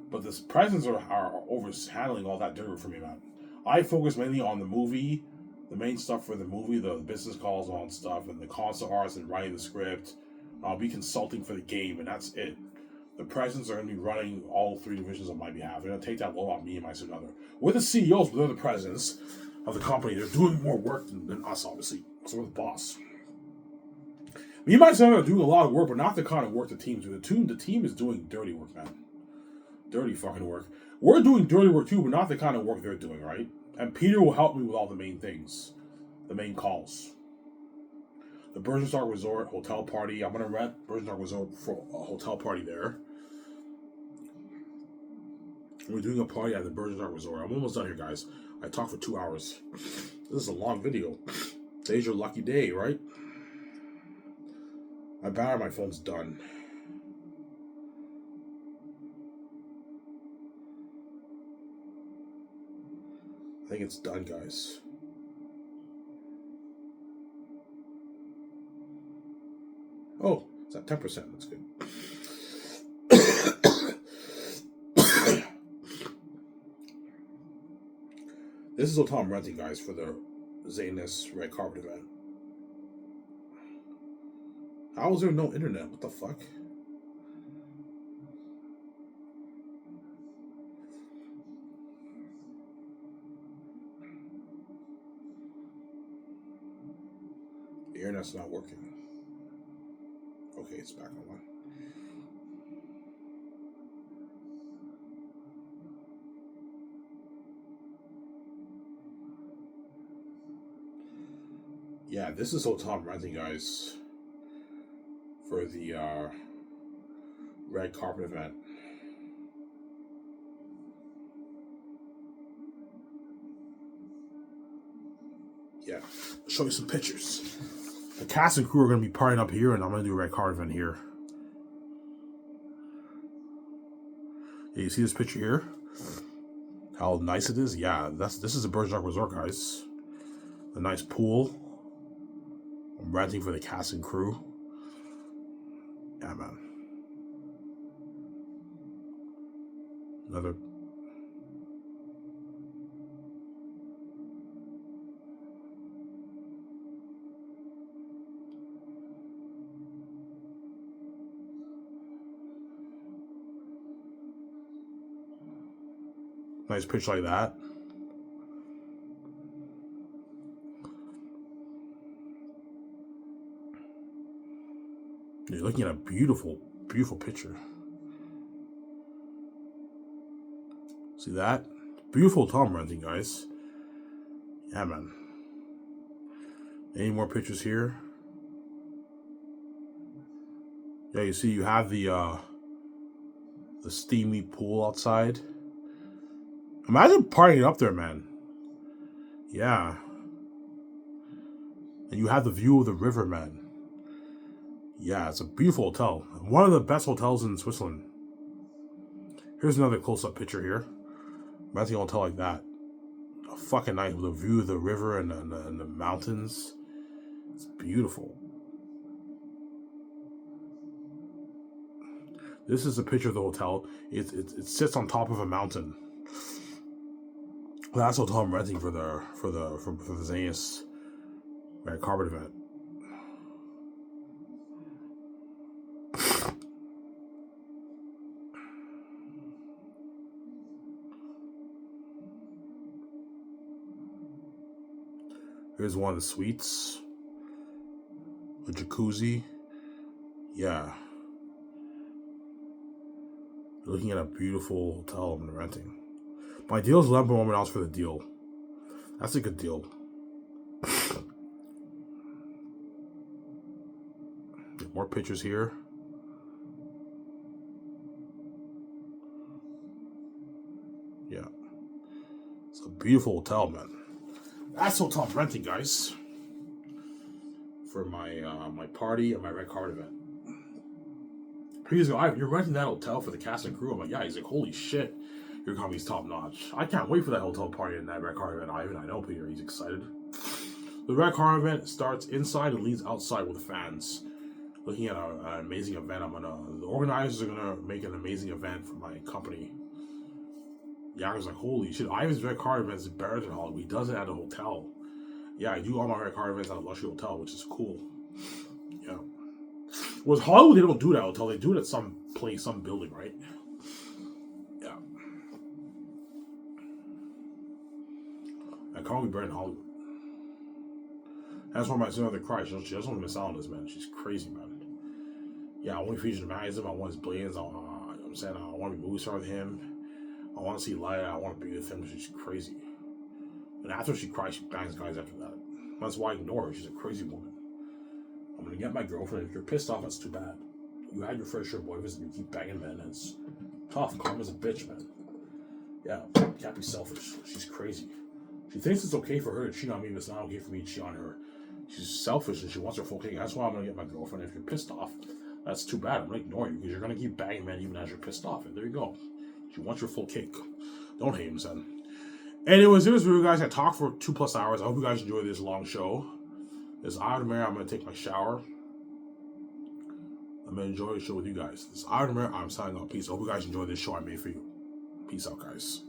But the presidents are over handling all that dirt for me, man. I focus mainly on the movie, the main stuff for the movie, the business calls and all that stuff, and the concert arts and writing the script. I'll be consulting for the game, and that's it. The presidents are going to be running all 3 divisions on my behalf. They're going to take that load off me and my another. We're the CEOs, but they're the presidents of the company. They're doing more work than us, obviously. So we're the boss. Me and my son are doing a lot of work, but not the kind of work the team's doing. The team is doing dirty work, man. Dirty fucking work. We're doing dirty work too, but not the kind of work they're doing, right? And Peter will help me with all the main things. The main calls. The Bürgerstark Resort hotel party. I'm going to rent Bürgerstark Resort for a hotel party there. We're doing a party at the Bürgerstark Resort. I'm almost done here, guys. I talked for 2 hours. This is a long video. Today's your lucky day, right? My battery on my phone's done. I think it's done, guys. Oh, it's at 10%. That's good. This is what I'm renting, guys, for the Zanus red carpet event. How is there no internet? What the fuck? The internet's not working. Okay, it's back online. Yeah, this is what I'm renting, guys, for the red carpet event. Yeah, I'll show you some pictures. The cast and crew are going to be partying up here, and I'm going to do a red carpet event here. Yeah, you see this picture here? How nice it is? Yeah, this is a Bürgerstark Resort, guys. A nice pool. I'm renting for the cast and crew. Yeah, man. Another. Nice pitch like that. You're looking at a beautiful, beautiful picture. See that? Beautiful Tom renting, guys. Yeah, man. Any more pictures here? Yeah, you see, you have the steamy pool outside. Imagine partying up there, man. Yeah. And you have the view of the river, man. Yeah, it's a beautiful hotel. One of the best hotels in Switzerland. Here's another close-up picture here. Imagine a hotel like that. A fucking nice with a view of the river and the mountains. It's beautiful. This is a picture of the hotel. It sits on top of a mountain. That's the hotel I'm renting for the Zanius red carpet event. Here's one of the suites. A jacuzzi. Yeah. Looking at a beautiful hotel I'm renting. My deal is $11 for the deal. That's a good deal. More pictures here. Yeah. It's a beautiful hotel, man. That's the hotel I'm renting, guys. For my my party and my red card event. He's like, Ivan, you're renting that hotel for the cast and crew. I'm like, yeah. He's like, holy shit, your company's top notch. I can't wait for that hotel party and that red card event, Ivan. I know Peter, he's excited. The red card event starts inside and leads outside with fans. Looking at an amazing event. The organizers are gonna make an amazing event for my company. Yeah, I was like, holy shit, Ivan's red card event is better than Hollywood. He does it at a hotel. Yeah, I do all my red card events at a luxury hotel, which is cool. Yeah. With Hollywood, they don't do that hotel. They do it at some place, some building, right? Yeah. I can't be better than Hollywood. That's why my sister cry. She doesn't want to miss out on this, man. She's crazy, man. Yeah, I want to feature the magazine. I want his billions. I'm saying I want to be movie star with him. I want to see Laya. I want to be with him. She's crazy. And after she cries, she bangs guys after that. That's why I ignore her. She's a crazy woman. I'm going to get my girlfriend. If you're pissed off, that's too bad. You had your first share boyfriends and you keep banging men. And it's tough. Karma's a bitch, man. Yeah, can't be selfish. She's crazy. She thinks it's okay for her to cheat on me, but it's not okay for me to cheat on her. She's selfish and she wants her full cake. That's why I'm going to get my girlfriend. If you're pissed off, that's too bad. I'm going to ignore you because you're going to keep banging men even as you're pissed off. And there you go. She wants your full cake. Don't hate him, son. Anyways, here's video, guys. I talked for 2+ hours. I hope you guys enjoyed this long show. This is Ivan Mary. I'm going to take my shower. I'm going to enjoy the show with you guys. This is Ivan Mary. I'm signing off. Peace. I hope you guys enjoyed this show I made for you. Peace out, guys.